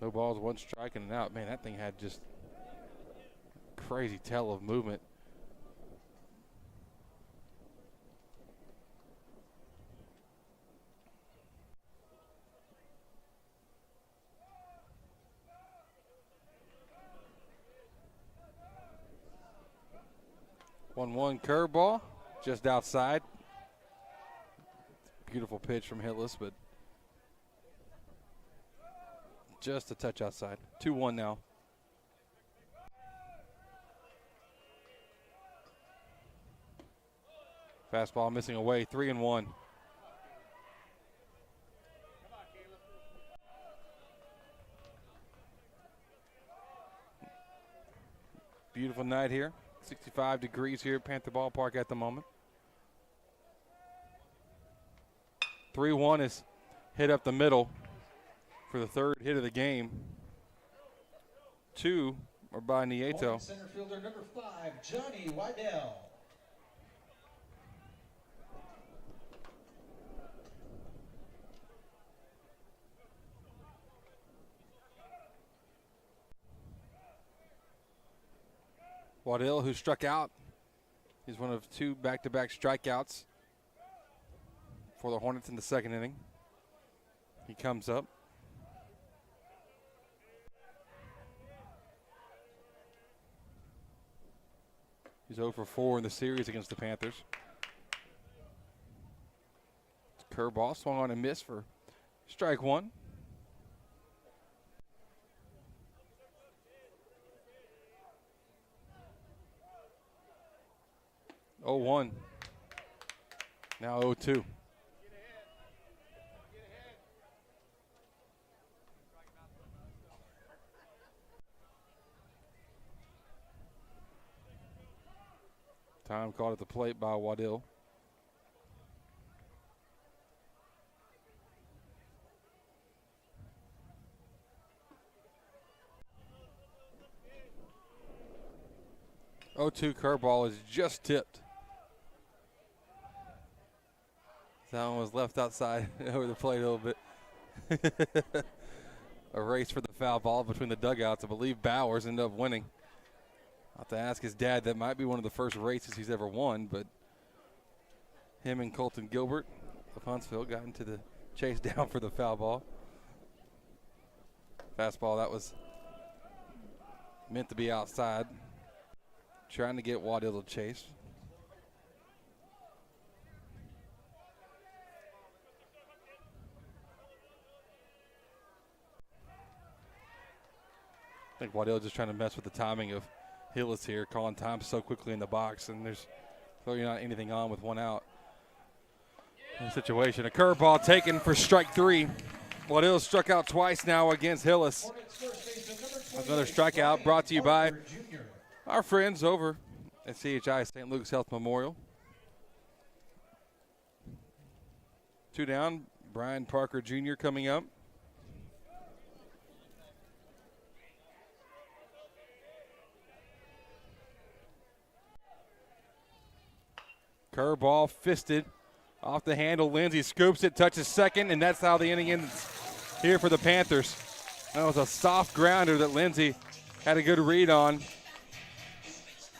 No balls, 1 strike and an out. Man, that thing had just crazy tell of movement. One curveball, just outside. Beautiful pitch from Hillis, but just a touch outside. 2-1 now. Fastball missing away, 3-1. Beautiful night here. 65 degrees here at Panther Ballpark at the moment. 3-1 is hit up the middle for the 3rd hit of the game. 2 are by Nieto. Center fielder number 5, Johnny Wydell. Waddell, who struck out, is one of 2 back-to-back strikeouts for the Hornets in the 2nd inning. He comes up. He's 0 for 4 in the series against the Panthers. Curveball swung on and missed for strike 1. Oh, 1. Now 0-2. Time called at the plate by Waddell. 0-2 curveball is just tipped. That one was left outside over the plate a little bit. A race for the foul ball between the dugouts. I believe Bowers ended up winning. I'll have to ask his dad. That might be one of the first races he's ever won, but him and Colton Gilbert of Huntsville got into the chase down for the foul ball. Fastball that was meant to be outside. Trying to get Waddell to chase. I think Waddell just trying to mess with the timing of Hillis here, calling time so quickly in the box, and there's clearly not anything on with one out. In the situation, a curveball taken for strike 3. Waddell struck out twice now against Hillis. Another strikeout brought to you by our friends over at CHI St. Luke's Health Memorial. 2 down, Brian Parker Jr. coming up. Curveball fisted off the handle. Lindsey scoops it, touches second, and that's how the inning ends here for the Panthers. That was a soft grounder that Lindsey had a good read on.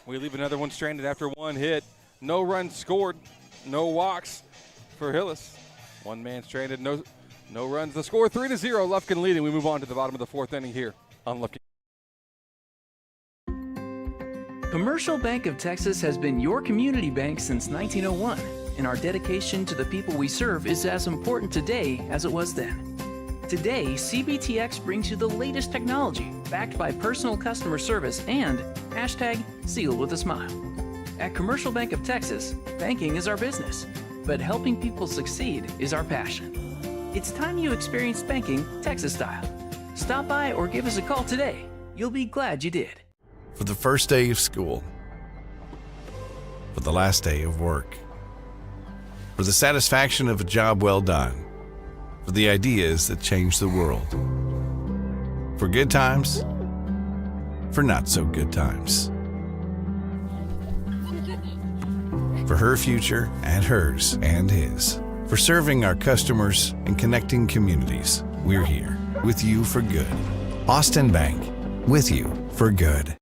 We leave another one stranded after one hit. No runs scored, no walks for Hillis. One man stranded, no runs. The score 3-0, Lufkin leading. We move on to the bottom of the 4th inning here on Lufkin. Commercial Bank of Texas has been your community bank since 1901, and our dedication to the people we serve is as important today as it was then. Today, CBTX brings you the latest technology backed by personal customer service and #sealed with a smile. At Commercial Bank of Texas, banking is our business, but helping people succeed is our passion. It's time you experienced banking Texas style. Stop by or give us a call today. You'll be glad you did. For the first day of school, for the last day of work, for the satisfaction of a job well done, for the ideas that change the world, for good times, for not so good times, for her future and hers and his, for serving our customers and connecting communities. We're here with you for good. Austin Bank, with you for good.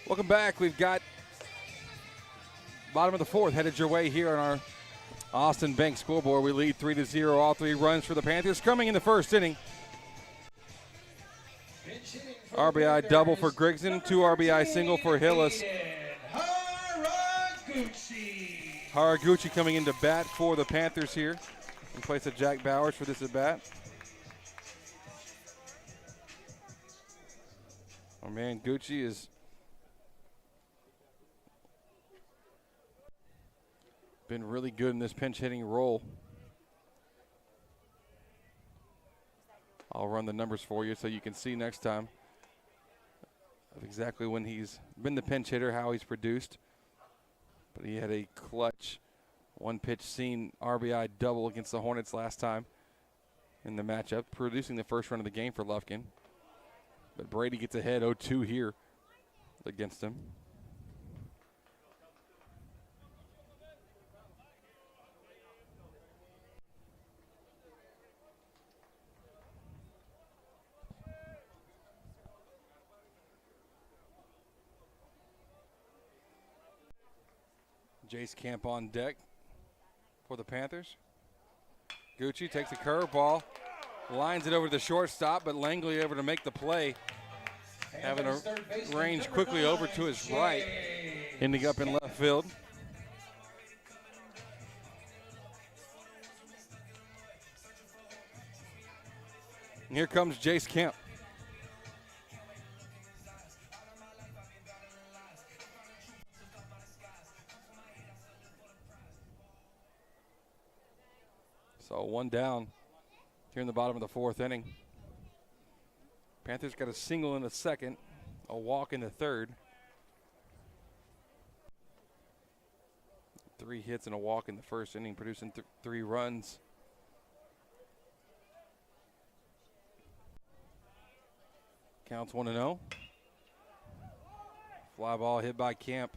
Welcome back. We've got bottom of the 4th headed your way here on our Austin Bank scoreboard. We lead 3-0. All 3 runs for the Panthers coming in the 1st inning. RBI double for Grigson, 2 RBI single for Hillis. Haraguchi coming into bat for the Panthers here in place of Jack Bowers for this at bat. Our man Gucci is been really good in this pinch hitting role. I'll run the numbers for you so you can see next time of exactly when he's been the pinch hitter, how he's produced. But he had a clutch one-pitch seen RBI double against the Hornets last time in the matchup, producing the first run of the game for Lufkin. But Brady gets ahead 0-2 here against him. Jace Camp on deck for the Panthers. Gucci takes a curveball, lines it over to the shortstop, but Langley able to make the play. Having a range quickly over to his right, ending up in left field. And here comes Jace Kemp. So 1 down here in the bottom of the 4th inning. Panthers got a single in the 2nd, a walk in the 3rd. 3 hits and a walk in the 1st inning, producing 3 runs. Counts 1-0. Fly ball hit by Camp.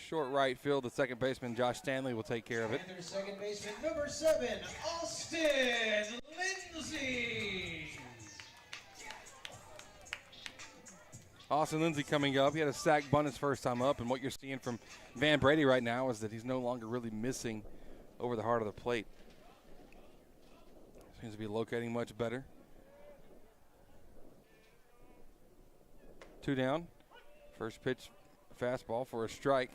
Short right field, the second baseman, Josh Stanley, will take care of it. Panthers second baseman, number 7, Austin Lindsay. Austin Lindsay coming up. He had a sack bunt his first time up, and what you're seeing from Van Brady right now is that he's no longer really missing over the heart of the plate. Seems to be locating much better. 2 down. First pitch, fastball for a strike.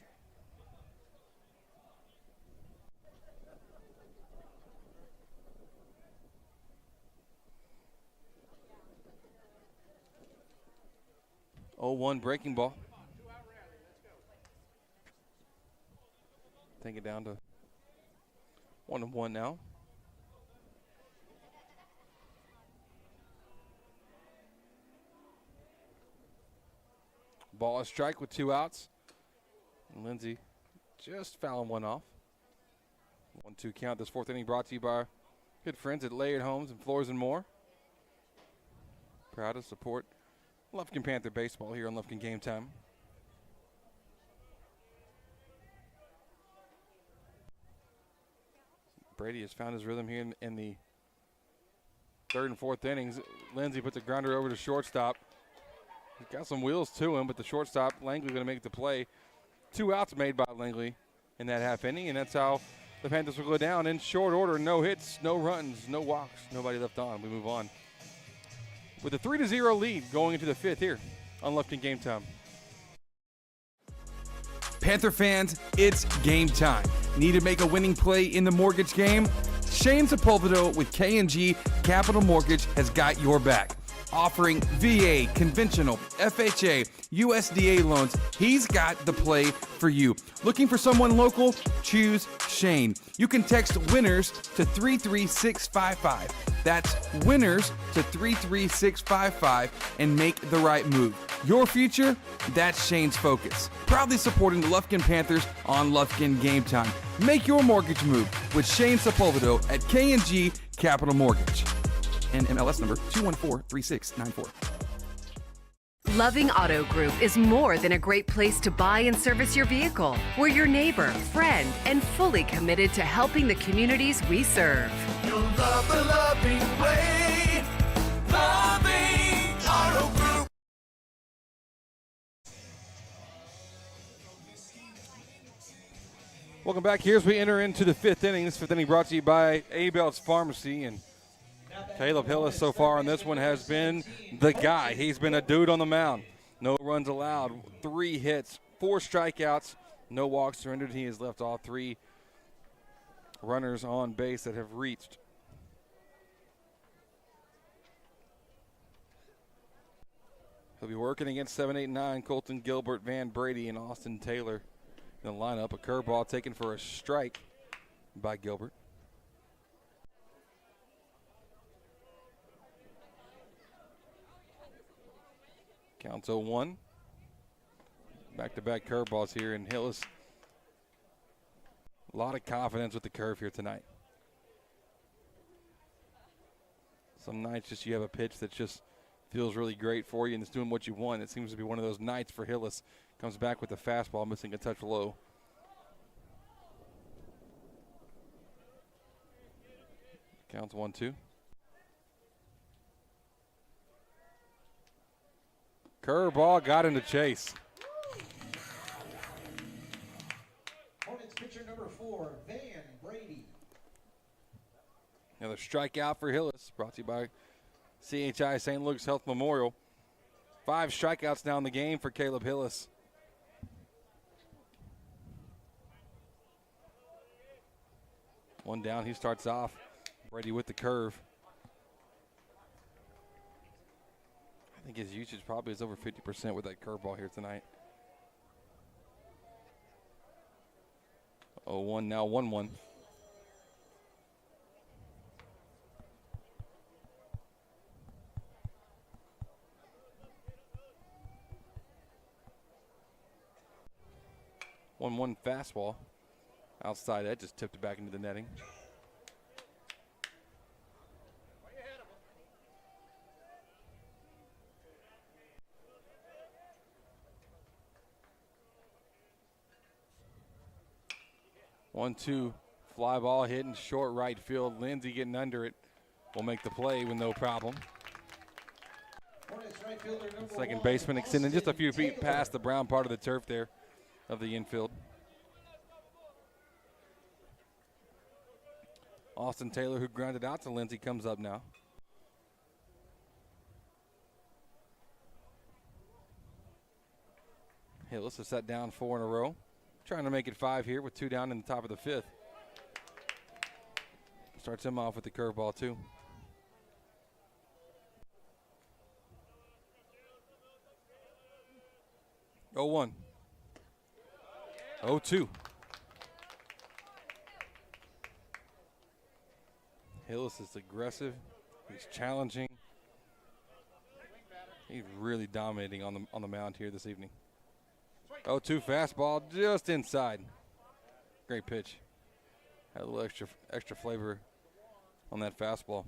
Oh, 1 breaking ball. Take it down to 1-1 now. Ball a strike with 2 outs. And Lindsay just fouling one off. 1-2 count. This 4th inning brought to you by our good friends at Layered Homes and Floors and More. Proud to support Lufkin Panther baseball here on Lufkin Game Time. Brady has found his rhythm here in the 3rd and 4th innings. Lindsay puts a grounder over to shortstop. He's got some wheels to him, but the shortstop, Langley, going to make the play. 2 outs made by Langley in that half inning, and that's how the Panthers will go down in short order. No hits, no runs, no walks, nobody left on. We move on with a 3-0 lead going into the 5th here on Lufkin Game Time. Panther fans, it's game time. Need to make a winning play in the mortgage game? Shane Sepulveda with K&G Capital Mortgage has got your back. Offering VA, conventional, FHA, USDA loans, he's got the play for you. Looking for someone local? Choose Shane. You can text WINNERS to 33655. That's WINNERS to 33655 and make the right move. Your future? That's Shane's focus. Proudly supporting the Lufkin Panthers on Lufkin Game Time. Make your mortgage move with Shane Sepulveda at K&G Capital Mortgage. And MLS number 2143694. Loving Auto Group is more than a great place to buy and service your vehicle. We're your neighbor, friend, and fully committed to helping the communities we serve. You'll love the loving way. Loving Auto Group. Welcome back here as we enter into the 5th inning. This 5th inning brought to you by Abel's Pharmacy, and Caleb Hillis so far on this one has been the guy. He's been a dude on the mound. No runs allowed, 3 hits, 4 strikeouts, no walks surrendered. He has left all 3 runners on base that have reached. He'll be working against 7, 8, 9, Colton Gilbert, Van Brady, and Austin Taylor in the lineup. A curveball taken for a strike by Gilbert. Counts 0-1. Back-to-back curveballs here, and Hillis, a lot of confidence with the curve here tonight. Some nights just you have a pitch that just feels really great for you and it's doing what you want. It seems to be one of those nights for Hillis. Comes back with the fastball, missing a touch low. Counts 1-2. Curveball got into chase. Hornets pitcher number 4, Van Brady. Another strikeout for Hillis, brought to you by CHI St. Luke's Health Memorial. 5 strikeouts now in the game for Caleb Hillis. One down, he starts off. Brady with the curve. I think his usage probably is over 50% with that curveball here tonight. 0-1, now 1-1. One fastball. Outside edge, just tipped it back into the netting. 1-2 fly ball hitting short right field. Lindsey getting under it will make the play with no problem. Second baseman extending just a few feet past the brown part of the turf there of the infield. Austin Taylor, who grounded out to Lindsey, comes up now. Hillis has set down 4 in a row. Trying to make it 5 here with 2 down in the top of the 5th. Starts him off with the curveball too. Oh, 1. 0-2. Hillis is aggressive. He's challenging. He's really dominating on the mound here this evening. 0-2 fastball just inside. Great pitch. Had a little extra flavor on that fastball.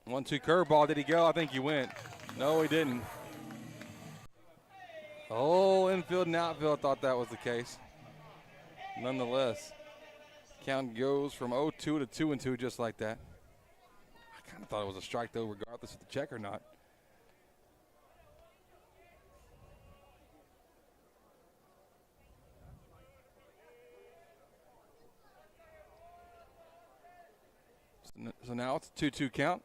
One-two curveball. Did he go? I think he went. No, he didn't. The whole infield and outfield thought that was the case. Nonetheless, count goes from 0-2 to 2-2 just like that. I kind of thought it was a strike though, regardless of the check or not. So now it's a 2-2 count.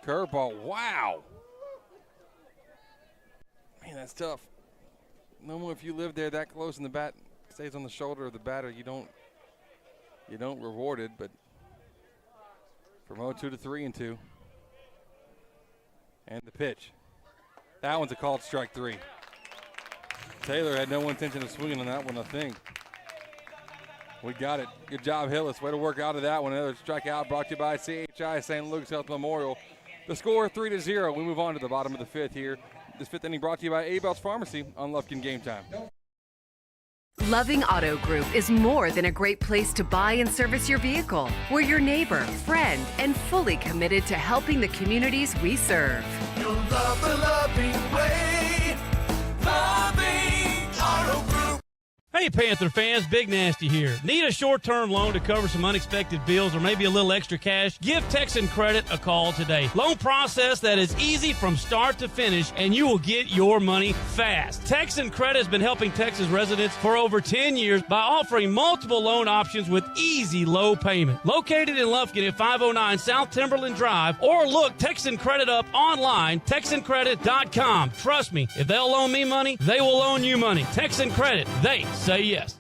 Curveball, wow. Man, that's tough. Normally, if you live there that close and the bat stays on the shoulder of the batter, you don't reward it. But from 0-2 to 3-2, and the pitch. That one's a called strike 3. Taylor had no intention of swinging on that one, I think. We got it. Good job, Hillis. Way to work out of that one. Another strikeout brought to you by CHI St. Luke's Health Memorial. The score 3-0. We move on to the bottom of the 5th here. This 5th inning brought to you by Abel's Pharmacy on Lufkin Game Time. Loving Auto Group is more than a great place to buy and service your vehicle. We're your neighbor, friend, and fully committed to helping the communities we serve. You'll love the loving way. Loving Auto Group. Hey Panther fans, Big Nasty here. Need a short-term loan to cover some unexpected bills or maybe a little extra cash? Give Texan Credit a call today. Loan process that is easy from start to finish, and you will get your money fast. Texan Credit has been helping Texas residents for over 10 years by offering multiple loan options with easy low payment. Located in Lufkin at 509 South Timberland Drive, or look Texan Credit up online, TexanCredit.com. Trust me, if they'll loan me money, they will loan you money. Texan Credit, they say yes.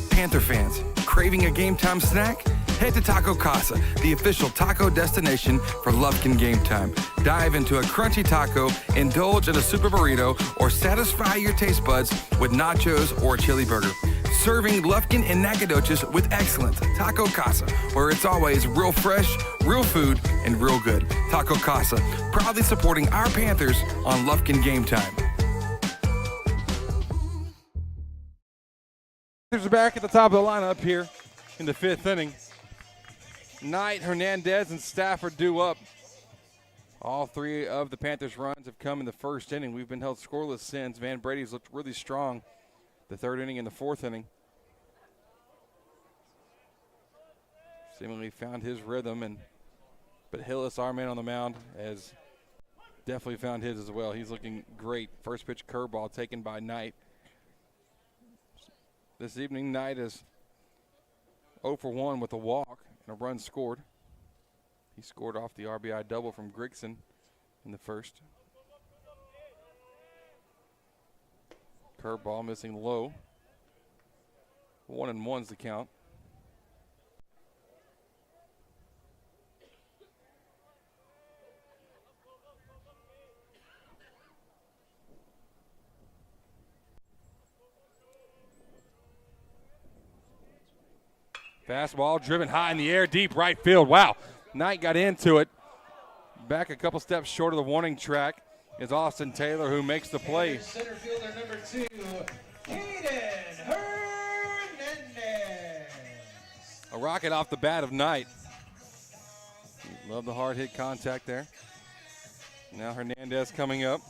Panther fans, craving a game time snack? Head to Taco Casa, the official taco destination for Lufkin Game Time. Dive into a crunchy taco, indulge in a super burrito, or satisfy your taste buds with nachos or a chili burger. Serving Lufkin and Nacogdoches with excellence. Taco Casa, where it's always real fresh, real food, and real good. Taco Casa, proudly supporting our Panthers on Lufkin Game Time. Panthers are back at the top of the lineup here in the 5th inning. Knight, Hernandez, and Stafford due up. All 3 of the Panthers' runs have come in the 1st inning. We've been held scoreless since. Van Brady's looked really strong the 3rd inning and the 4th inning. Seemingly found his rhythm, but Hillis, our man on the mound, has definitely found his as well. He's looking great. First pitch curveball taken by Knight. This evening, Knight is 0 for 1 with a walk and a run scored. He scored off the RBI double from Grigson in the 1st. Curveball missing low. 1-1's the count. Fastball driven high in the air, deep right field. Wow. Knight got into it. Back a couple steps short of the warning track is Austin Taylor, who makes the play. Center fielder number 2, Hayden Hernandez. A rocket off the bat of Knight. Love the hard hit contact there. Now Hernandez coming up.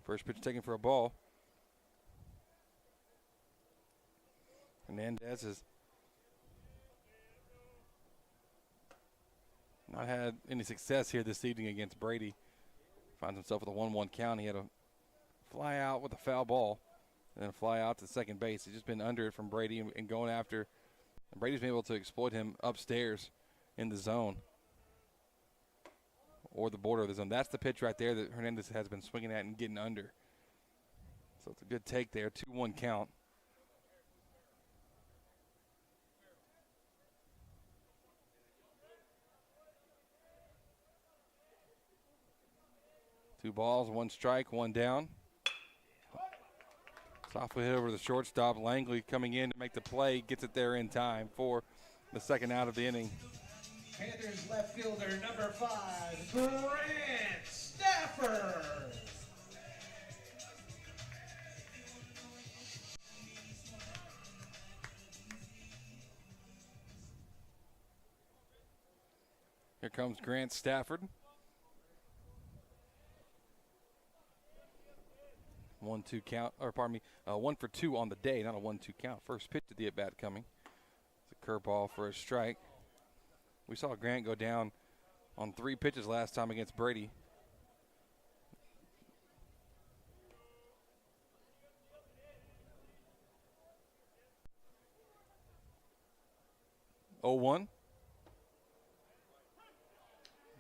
First pitch taken for a ball. Hernandez has not had any success here this evening against Brady. Finds himself with a 1-1 count. He had a fly out with a foul ball and then a fly out to second base. He's just been under it from Brady and going after. And Brady's been able to exploit him upstairs in the zone or the border of the zone. That's the pitch right there that Hernandez has been swinging at and getting under. So it's a good take there, 2-1 count. Two balls, one strike, one down. Softly hit over the shortstop. Langley coming in to make the play, gets it there in time for the second out of the inning. Panthers left fielder number 5, Grant Stafford. Here comes Grant Stafford. 1-2 count, or pardon me, 1 for 2 on the day, not a 1-2 count. First pitch of the at-bat coming. It's a curveball for a strike. We saw Grant go down on 3 pitches last time against Brady. Oh, 1.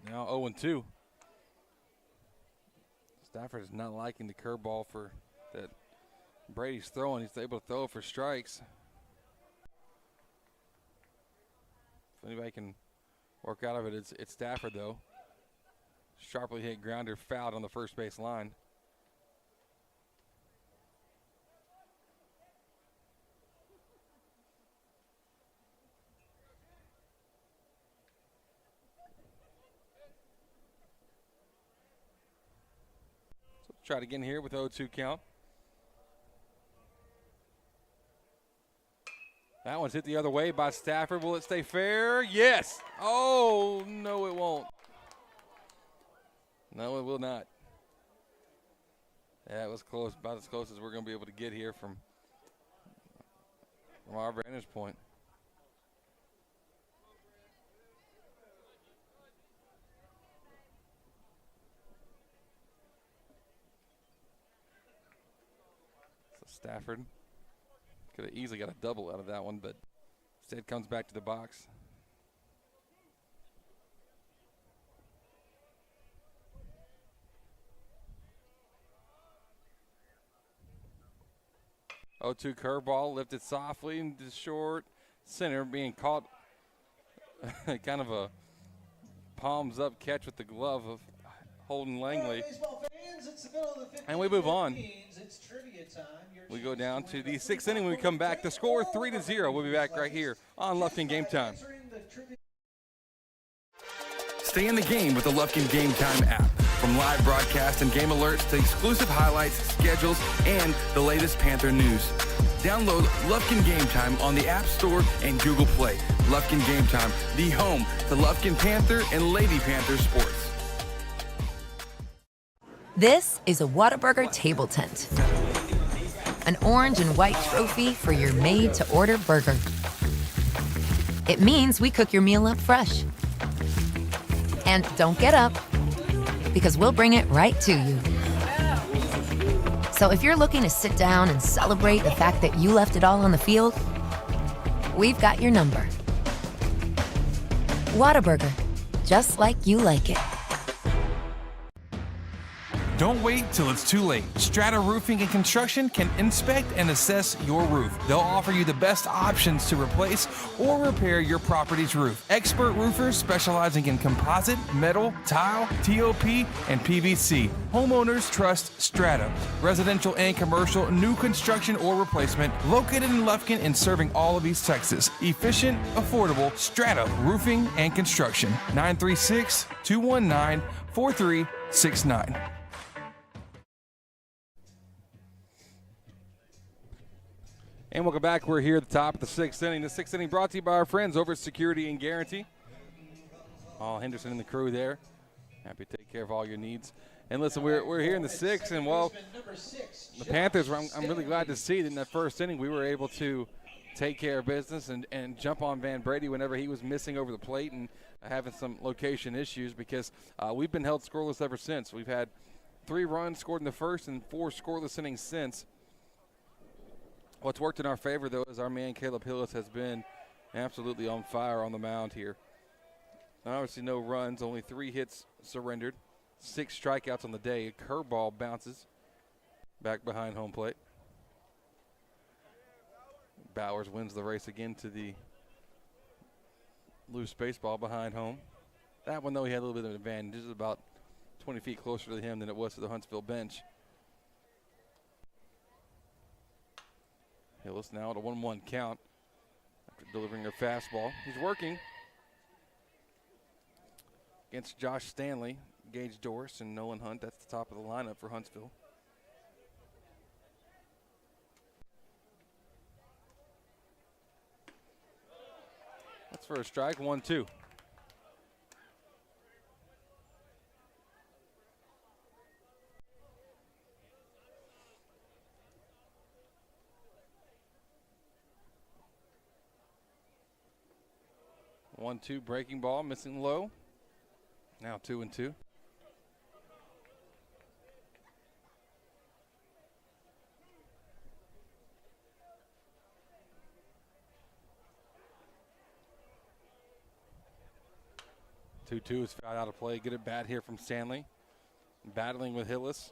Now 0-2. Stafford is not liking the curveball for that Brady's throwing. He's able to throw for strikes. If anybody can work out of it, it's Stafford, though. Sharply hit grounder, fouled on the first base line. Try it again here with 0-2 count. That one's hit the other way by Stafford. Will it stay fair? Yes. Oh, no, it won't. No, it will not. That was close, about as close as we're going to be able to get here from our vantage point. Stafford could have easily got a double out of that one, but instead comes back to the box. Oh, 2 curveball lifted softly into short center, being caught kind of a palms up catch with the glove of Holden Langley. And we move on. We go down to the 6th inning when we come back. The score 3-0. We'll be back right here on Lufkin Game Time. Stay in the game with the Lufkin Game Time app. From live broadcast and game alerts to exclusive highlights, schedules, and the latest Panther news. Download Lufkin Game Time on the App Store and Google Play. Lufkin Game Time, the home to Lufkin Panther and Lady Panther sports. This is a Whataburger table tent. An orange and white trophy for your made-to-order burger. It means we cook your meal up fresh. And don't get up, because we'll bring it right to you. So if you're looking to sit down and celebrate the fact that you left it all on the field, we've got your number. Whataburger, just like you like it. Don't wait till it's too late. Strata Roofing and Construction can inspect and assess your roof. They'll offer you the best options to replace or repair your property's roof. Expert roofers specializing in composite, metal, tile, TOP, and PVC. Homeowners trust Strata. Residential and commercial, new construction or replacement, located in Lufkin and serving all of East Texas. Efficient, affordable, Strata Roofing and Construction. 936-219-4369. And welcome back. We're here at the top of the sixth inning. The sixth inning brought to you by our friends over at Security and Guarantee. Paul Henderson and the crew there. Happy to take care of all your needs. And listen, we're here in the sixth, and well, the Panthers, I'm really glad to see that in that first inning we were able to take care of business and jump on Van Brady whenever he was missing over the plate and having some location issues, because we've been held scoreless ever since. We've had 3 runs scored in the first and 4 scoreless innings since. What's worked in our favor, though, is our man Caleb Hillis has been absolutely on fire on the mound here. Obviously no runs, only 3 hits surrendered, 6 strikeouts on the day. A curveball bounces back behind home plate. Bowers wins the race again to the loose baseball behind home. That one, though, he had a little bit of an advantage. This is about 20 feet closer to him than it was to the Huntsville bench. Hillis now at a 1-1 count after delivering a fastball. He's working against Josh Stanley, Gage Doris, and Nolan Hunt. That's the top of the lineup for Huntsville. That's for a strike, 1-2. One-two breaking ball, missing low. Now 2-2. Two is fouled out of play. Good at bat here from Stanley. Battling with Hillis.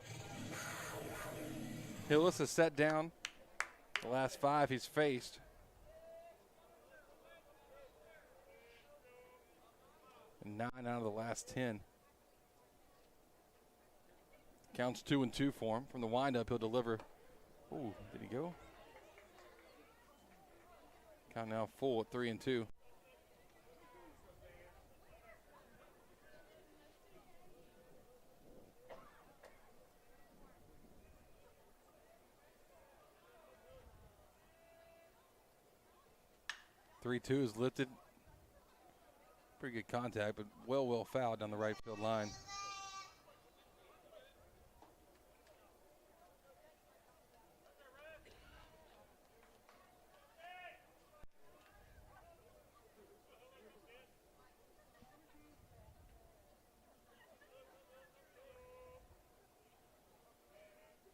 Hillis has set down the last 5 he's faced. And 9 out of the last 10. Counts 2-2 for him. From the windup, he'll deliver. Ooh, did he go? Count now full at 3-2. Three-two is lifted. Pretty good contact, but well fouled down the right field line.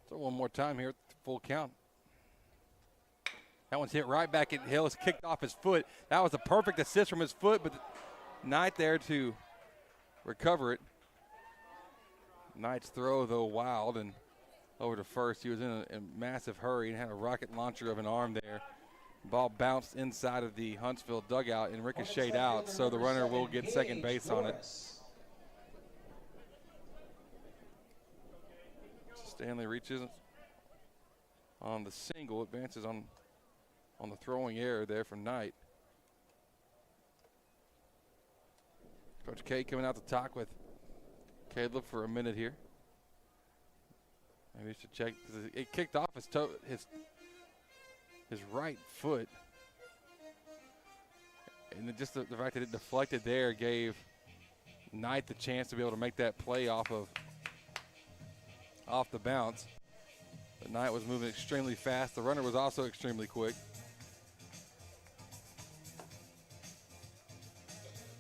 So one more time here, full count. That one's hit right back at Hillis, kicked off his foot. That was a perfect assist from his foot, but Knight there to recover it. Knight's throw, though, wild and over to first. He was in a massive hurry and had a rocket launcher of an arm there. Ball bounced inside of the Huntsville dugout and ricocheted out, so the runner will get second base on it. Stanley reaches on the single, advances on the throwing error there from Knight. Coach K coming out to talk with Caleb for a minute here. Maybe we should check, because it kicked off his right foot. And just the fact that it deflected there gave Knight the chance to be able to make that play off the bounce. But Knight was moving extremely fast. The runner was also extremely quick.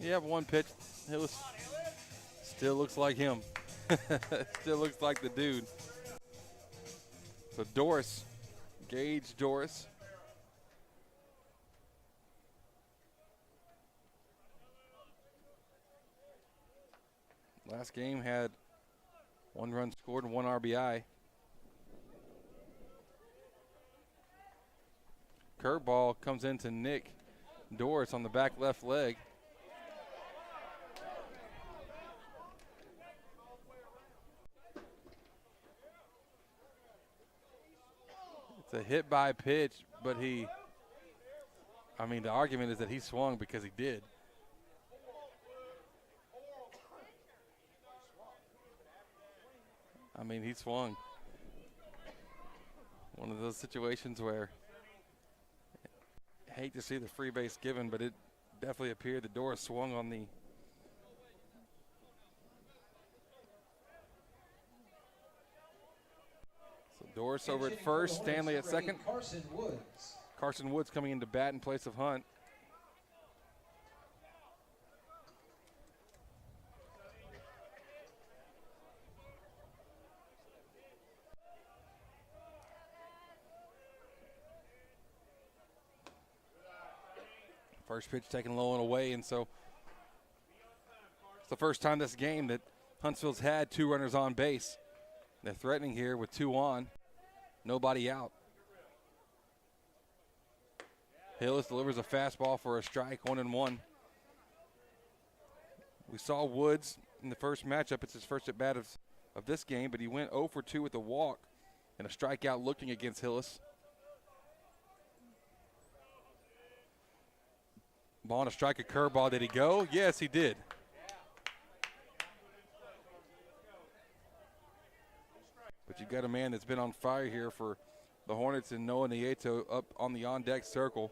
You have one pitch. Hillis still looks like him. Still looks like the dude. So Doris, Gage Doris. Last game had 1 run scored and 1 RBI. Curveball comes into Nick Doris on the back left leg. It's a hit by pitch, but the argument is that he swung because he did. He swung. One of those situations where I hate to see the free base given, but it definitely appeared the Doris swung on the Doris over at first, Stanley at second. Carson Woods coming into bat in place of Hunt. First pitch taken low and away, and so it's the first time this game that Huntsville's had 2 runners on base. They're threatening here with 2 on, nobody out. Hillis delivers a fastball for a strike, 1-1. We saw Woods in the first matchup. It's his first at bat of this game, but he went 0 for 2 with a walk and a strikeout looking against Hillis. Ball on a strike, a curveball. Did he go? Yes, he did. But you've got a man that's been on fire here for the Hornets and Noah Nieto up on the on-deck circle.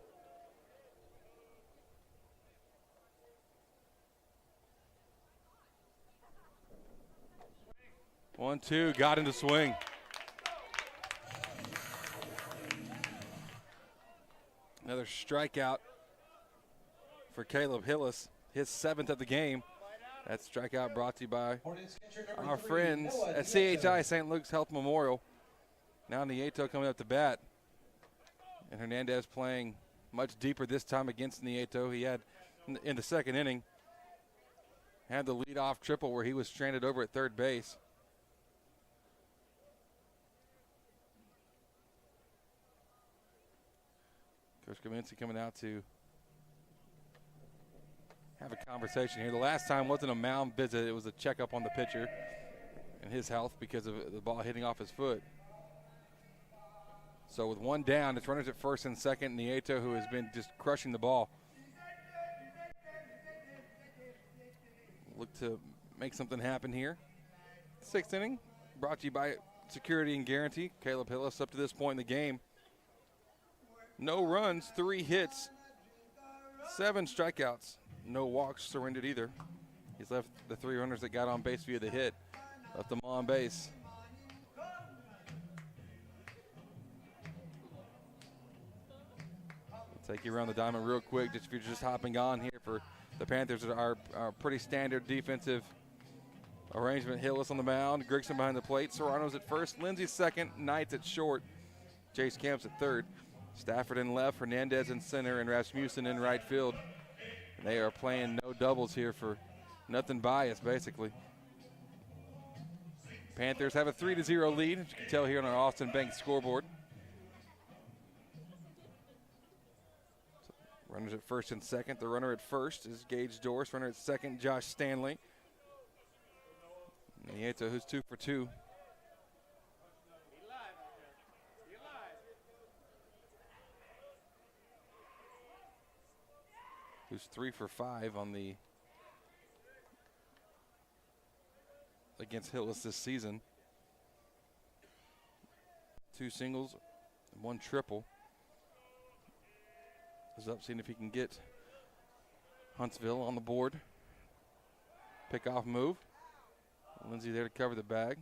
One, two, got him to swing. Another strikeout for Caleb Hillis, his 7th of the game. That strikeout brought to you by our friends at CHI St. Luke's Health Memorial. Now Nieto coming up to bat. And Hernandez playing much deeper this time against Nieto. He had, in the second inning, had the leadoff triple where he was stranded over at third base. Coach Kaminski coming out to have a conversation here. The last time wasn't a mound visit. It was a checkup on the pitcher and his health because of the ball hitting off his foot. So with 1 down, it's runners at first and second. Nieto, who has been just crushing the ball, look to make something happen here. 6th inning, brought to you by Security and Guarantee. Caleb Hillis up to this point in the game. No runs, 3 hits, 7 strikeouts. No walks surrendered either. He's left the 3 runners that got on base via the hit. Left them on base. We'll take you around the diamond real quick, just if you're just hopping on here for the Panthers. Our pretty standard defensive arrangement. Hillis on the mound, Grigson behind the plate, Serrano's at first, Lindsay second, Knights at short, Chase Camps at third, Stafford in left, Hernandez in center, and Rasmussen in right field. They are playing no doubles here for nothing bias, basically. Panthers have a 3-0 lead, as you can tell here on our Austin Bank scoreboard. So runners at first and second. The runner at first is Gage Doris. Runner at second, Josh Stanley. Nieto, who's 2 for 2. Who's 3 for 5 on the against Hillis this season. 2 singles, 1 triple. Is up seeing if he can get Huntsville on the board. Pick-off move. Lindsay there to cover the bag.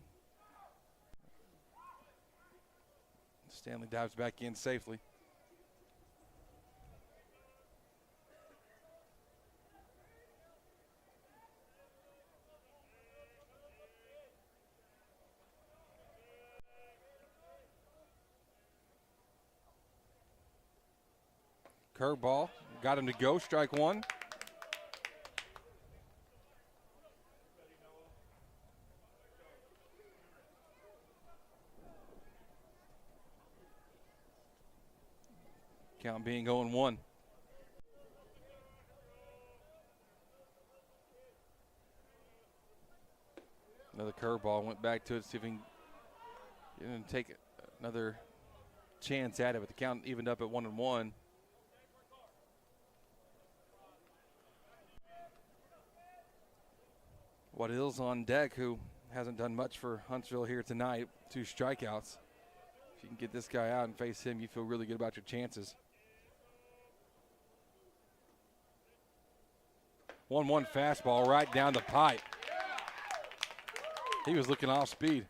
Stanley dives back in safely. Curveball, got him to go, strike 1. Count being 0-1. Another curveball, went back to it, see if he can take another chance at it, but the count evened up at 1-1. Waddell's on deck, who hasn't done much for Huntsville here tonight. 2 strikeouts. If you can get this guy out and face him, you feel really good about your chances. 1-1 fastball right down the pipe. He was looking off speed.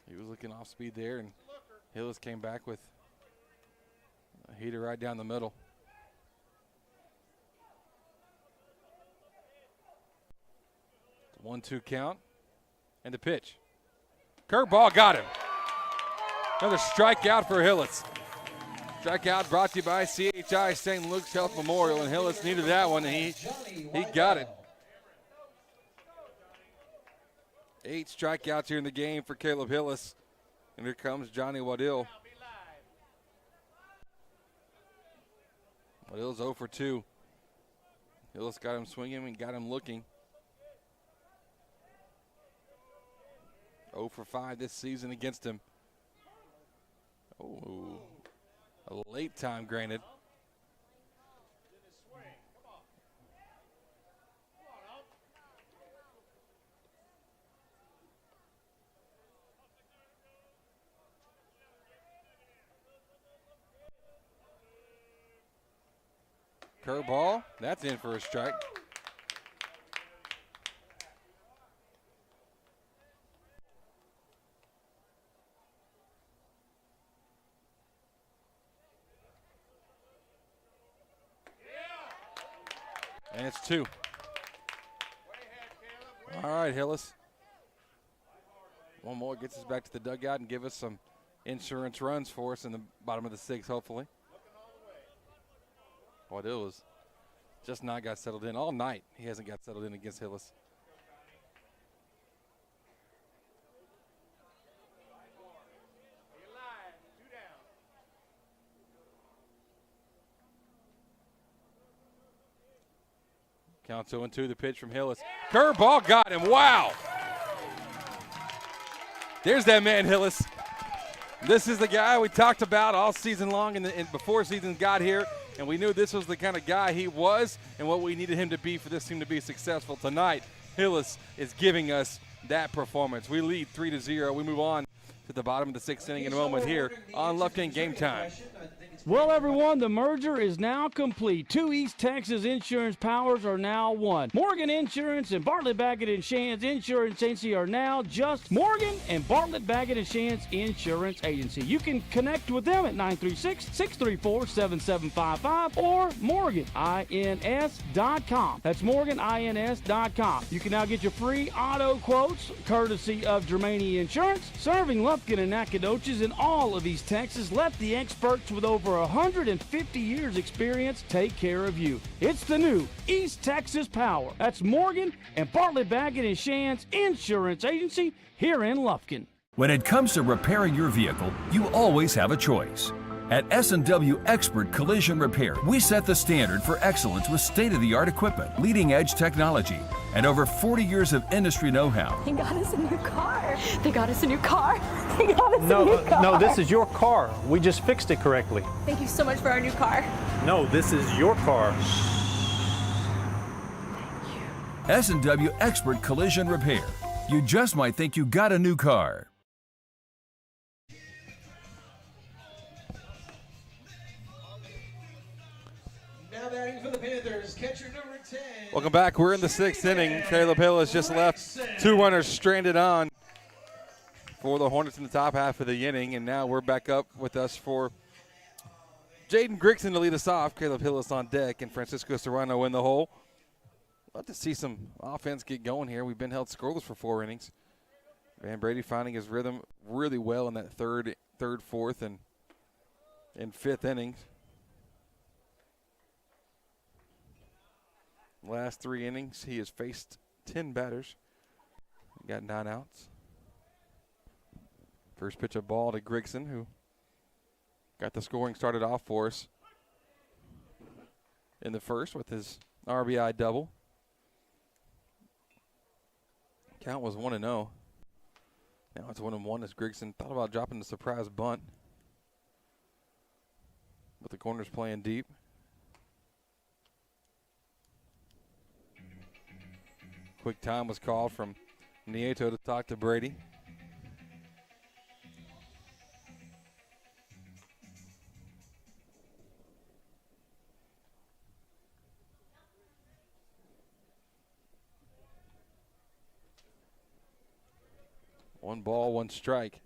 He was looking off speed there, and Hillis came back with a heater right down the middle. 1-2 count, and the pitch. Curveball got him. Another strikeout for Hillis. Strikeout brought to you by CHI St. Luke's Health Memorial, and Hillis needed that one, and he got it. 8 strikeouts here in the game for Caleb Hillis, and here comes Johnny Waddell. Waddell's 0 for 2. Hillis got him swinging and got him looking. 0 for 5 this season against him. Oh, a late time granted. Curveball, that's in for a strike. And it's 2. All right, Hillis. One more gets us back to the dugout and give us some insurance runs for us in the bottom of the 6th, hopefully. Waddell was just not got settled in all night. He hasn't got settled in against Hillis. Count 2-2, the pitch from Hillis. Curveball got him, wow. There's that man, Hillis. This is the guy we talked about all season long and before season got here, and we knew this was the kind of guy he was and what we needed him to be for this team to be successful tonight. Hillis is giving us that performance. We lead 3-0. We move on to the bottom of the 6th inning in a moment here on Lufkin Game Time. Well, everyone, the merger is now complete. 2 East Texas insurance powers are now one. Morgan Insurance and Bartlett Baggett & Shands Insurance Agency are now just Morgan and Bartlett Baggett & Shands Insurance Agency. You can connect with them at 936-634-7755 or morganins.com. That's morganins.com. You can now get your free auto quotes courtesy of Germania Insurance, serving Lufkin and Nacogdoches in all of East Texas. Let the experts with over 150 years experience take care of you. It's the new East Texas Power. That's Morgan and Bartlett Baggett & Shands Insurance Agency here in Lufkin. When it comes to repairing your vehicle, you always have a choice. At S&W Expert Collision Repair, we set the standard for excellence with state-of-the-art equipment, leading-edge technology, and over 40 years of industry know-how. They got us a new car. They got us a new car. They got us a new car. No, this is your car. We just fixed it correctly. Thank you so much for our new car. No, this is your car. S&W Expert Collision Repair. You just might think you got a new car. Now batting for the Panthers, catcher number 10. Welcome back. We're in the 6th inning. Caleb Hill has just left 2 runners stranded on for the Hornets in the top half of the inning, and now we're back up with us for Jaden Grigson to lead us off. Caleb Hill is on deck, and Francisco Serrano in the hole. Love to see some offense get going here. We've been held scoreless for 4 innings. Van Brady finding his rhythm really well in that third, fourth, and 5th innings. Last 3 innings, he has faced 10 batters. Got 9 outs. First pitch of ball to Grigson, who got the scoring started off for us in the first with his RBI double. Count was 1-0. Now it's 1-1 as Grigson thought about dropping the surprise bunt. But the corner's playing deep. Quick time was called from Nieto to talk to Brady. One ball, one strike.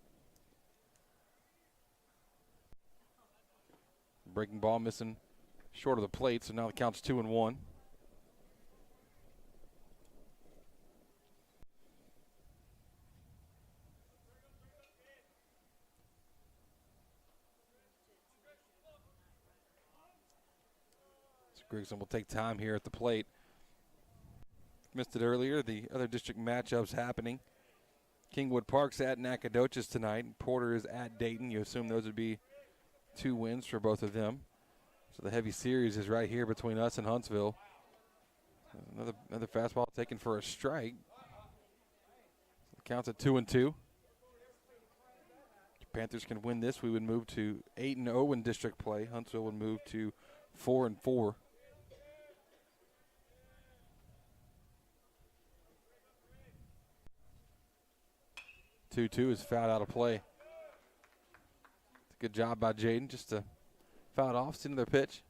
Breaking ball missing short of the plate, so now the count's 2-1. So Grigson will take time here at the plate. Missed it earlier. The other district matchups happening. Kingwood Park's at Nacogdoches tonight. Porter is at Dayton. You assume those would be 2 wins for both of them. So the heavy series is right here between us and Huntsville. Another fastball taken for a strike. So the count's at 2-2. If Panthers can win this, we would move to 8-0 in district play. Huntsville would move to 4-4. Two is fouled out of play. Good job by Jaden just to foul it off. See another pitch.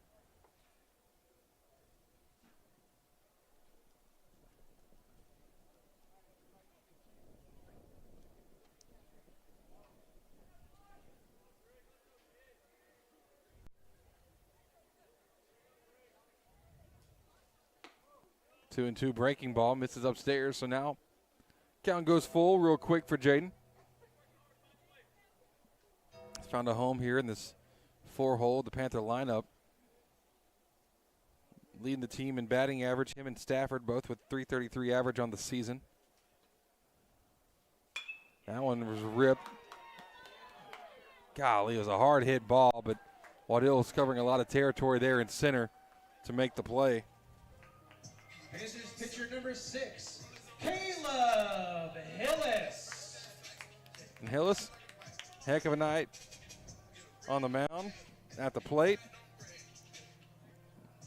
Two and two breaking ball misses upstairs. So now count goes full real quick for Jaden. He's found a home here in this 4-hole, the Panther lineup. Leading the team in batting average, him and Stafford both with .333 average on the season. That one was ripped. Golly, it was a hard hit ball, but Waddell was covering a lot of territory there in center to make the play. This is pitcher number 6, Caleb Hillis. And Hillis, heck of a night on the mound, at the plate.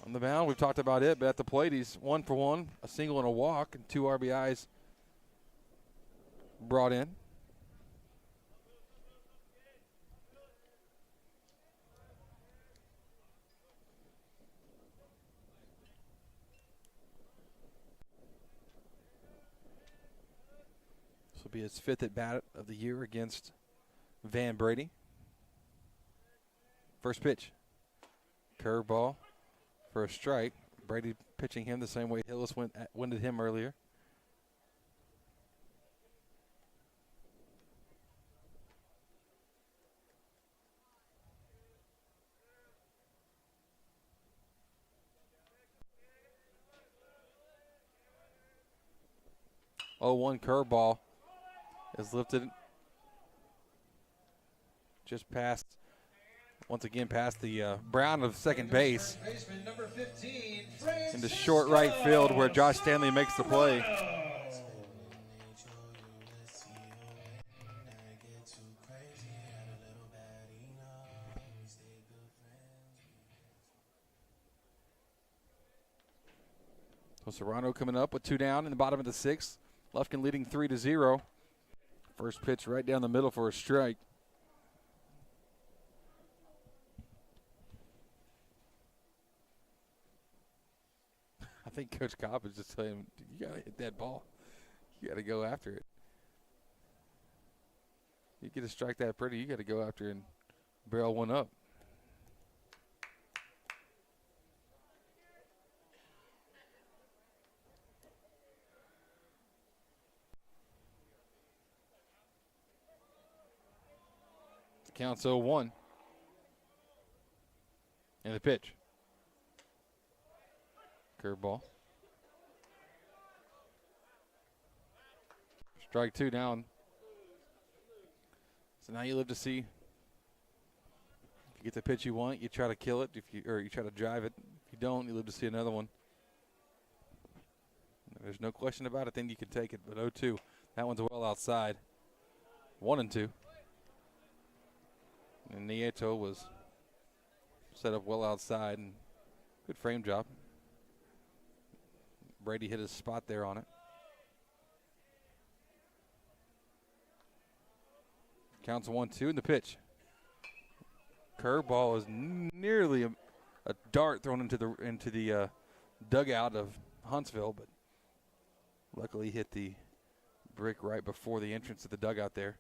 On the mound, we've talked about it, but at the plate, he's 1 for 1, a single and a walk, and 2 RBIs brought in. This will be his 5th at bat of the year against Van Brady. First pitch, curveball for a strike. Brady pitching him the same way Hillis winded him earlier. Oh, 1 curveball is lifted just past, once again past the Brown of second base Number 15, into short right field where Josh Stanley makes the play. So Serrano coming up with 2 down in the bottom of the 6th. Lufkin leading 3-0. First pitch right down the middle for a strike. I think Coach Kopp is just telling him, you got to hit that ball. You got to go after it. You get to strike that pretty, you got to go after it and barrel one up. Counts 0-1. And the pitch. Curveball. Strike 2 down. So now you live to see. If you get the pitch you want, you try to kill it. Or you try to drive it. If you don't, you live to see another one. There's no question about it. Then you can take it. But 0-2. That one's well outside. 1-2. And Nieto was set up well outside and good frame job. Brady hit his spot there on it. Counts 1-2 in the pitch. Curveball is nearly a dart thrown into the dugout of Huntsville, but luckily hit the brick right before the entrance to the dugout there.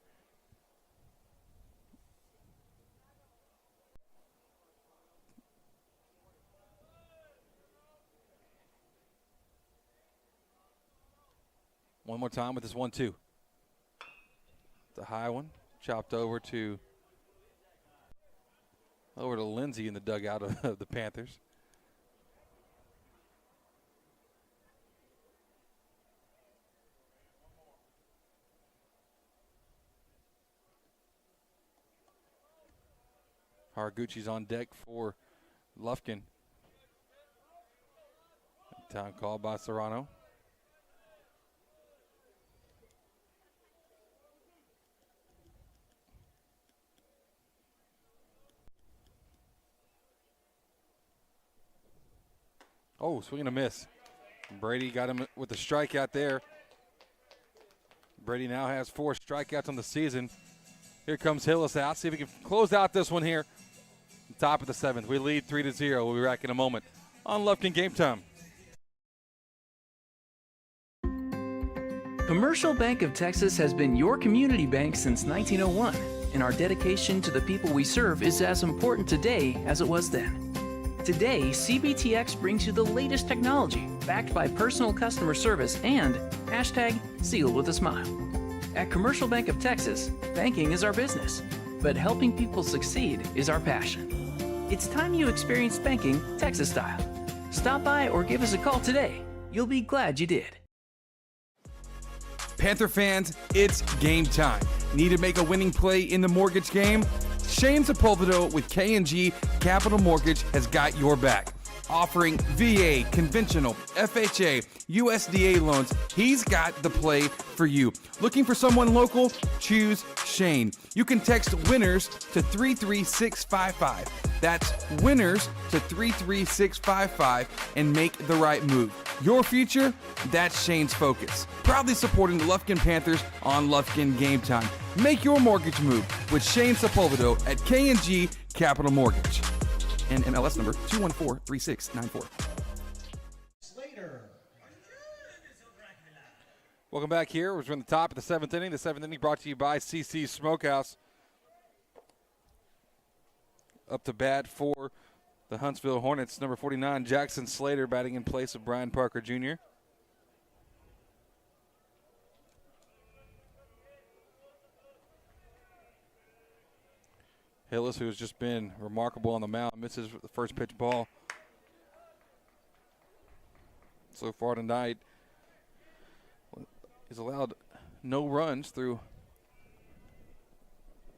One more time with this 1-2. The high one chopped over to Lindsey in the dugout of the Panthers. Haraguchi's on deck for Lufkin. Time call by Serrano. Oh, swing and a miss. Brady got him with the strikeout there. Brady now has 4 strikeouts on the season. Here comes Hillis out. See if he can close out this one here. Top of the 7th. We lead 3-0. We'll be back in a moment on Lufkin Game Time. Commercial Bank of Texas has been your community bank since 1901, and our dedication to the people we serve is as important today as it was then. Today, CBTX brings you the latest technology backed by personal customer service and #sealed with a smile. At Commercial Bank of Texas, banking is our business, but helping people succeed is our passion. It's time you experienced banking Texas style. Stop by or give us a call today. You'll be glad you did. Panther fans, it's game time. Need to make a winning play in the mortgage game? Shane Sepulveda with K&G Capital Mortgage has got your back. Offering VA, conventional, FHA, USDA loans, he's got the play for you. Looking for someone local? Choose Shane. You can text WINNERS to 33655. That's WINNERS to 33655 and make the right move. Your future? That's Shane's focus. Proudly supporting the Lufkin Panthers on Lufkin Game Time. Make your mortgage move with Shane Sepulveda at K&G Capital Mortgage. And MLS number 2143694. Slater. Welcome back here. We're in the top of the 7th inning. The 7th inning brought to you by CC Smokehouse. Up to bat for the Huntsville Hornets, number 49, Jackson Slater, batting in place of Brian Parker Jr. Hillis, who has just been remarkable on the mound, misses the first pitch ball so far tonight. He's allowed no runs through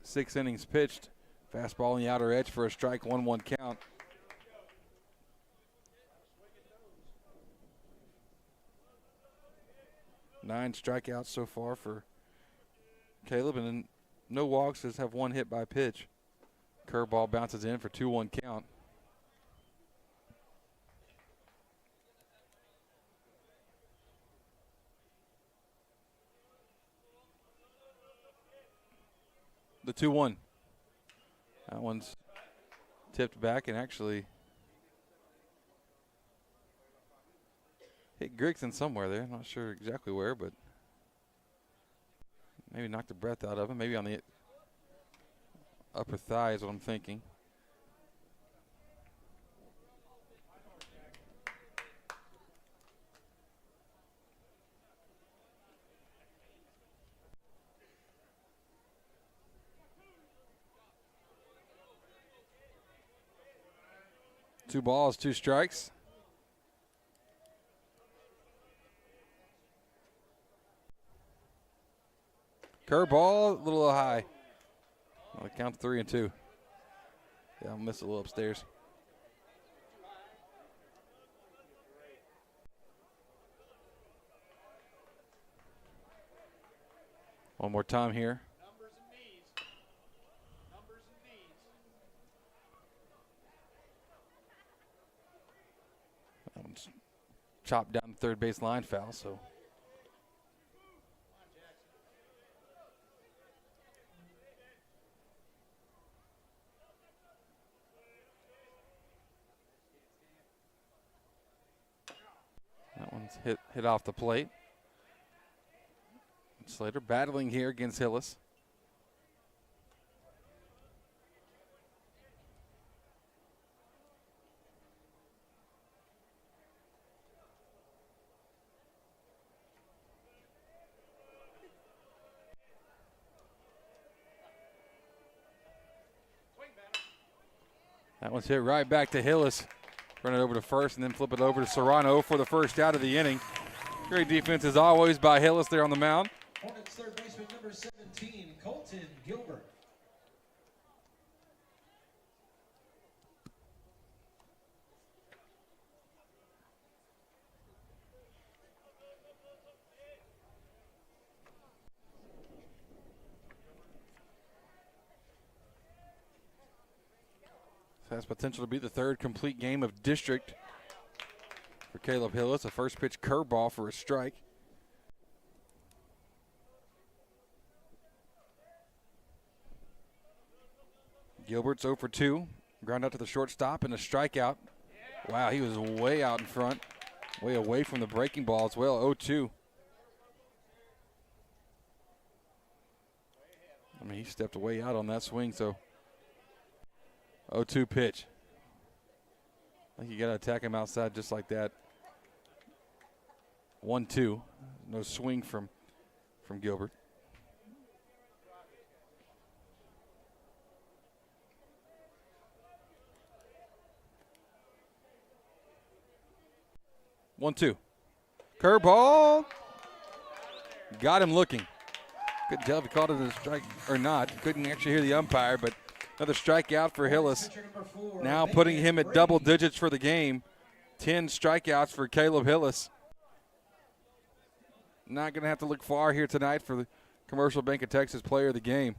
6 innings pitched. Fastball on the outer edge for a strike, 1-1 count. Nine strikeouts so far for Caleb, and then no walks, just have 1 hit by pitch. Curveball bounces in for 2-1 count. The 2-1. That one's tipped back and actually hit Grigson somewhere there. Not sure exactly where, but maybe knocked the breath out of him. Maybe on the upper thigh is what I'm thinking. Two balls, 2 strikes. Curveball, a little high. I'll count 3 and 2. Yeah, I'll miss a little upstairs. One more time here. That one's chopped down the third base line foul, so. That one's hit off the plate. Slater battling here against Hillis. That one's hit right back to Hillis. Run it over to first and then flip it over to Serrano for the first out of the inning. Great defense as always by Hillis there on the mound. Hornets third baseman number 17, Colton Gilbert. This has potential to be the third complete game of district for Caleb Hillis. A first pitch curveball for a strike. Gilbert's 0 for 2. Ground out to the shortstop and a strikeout. Wow, he was way out in front. Way away from the breaking ball as well. 0-2. I mean, he stepped way out on that swing, so 0-2 pitch. I think you got to attack him outside just like that. 1-2. No swing from Gilbert. One-two. Curveball. Got him looking. Couldn't tell if he called it a strike or not. Couldn't actually hear the umpire, but another strikeout for Hillis. Now putting him at double digits for the game. 10 strikeouts for Caleb Hillis. Not going to have to look far here tonight for the Commercial Bank of Texas player of the game.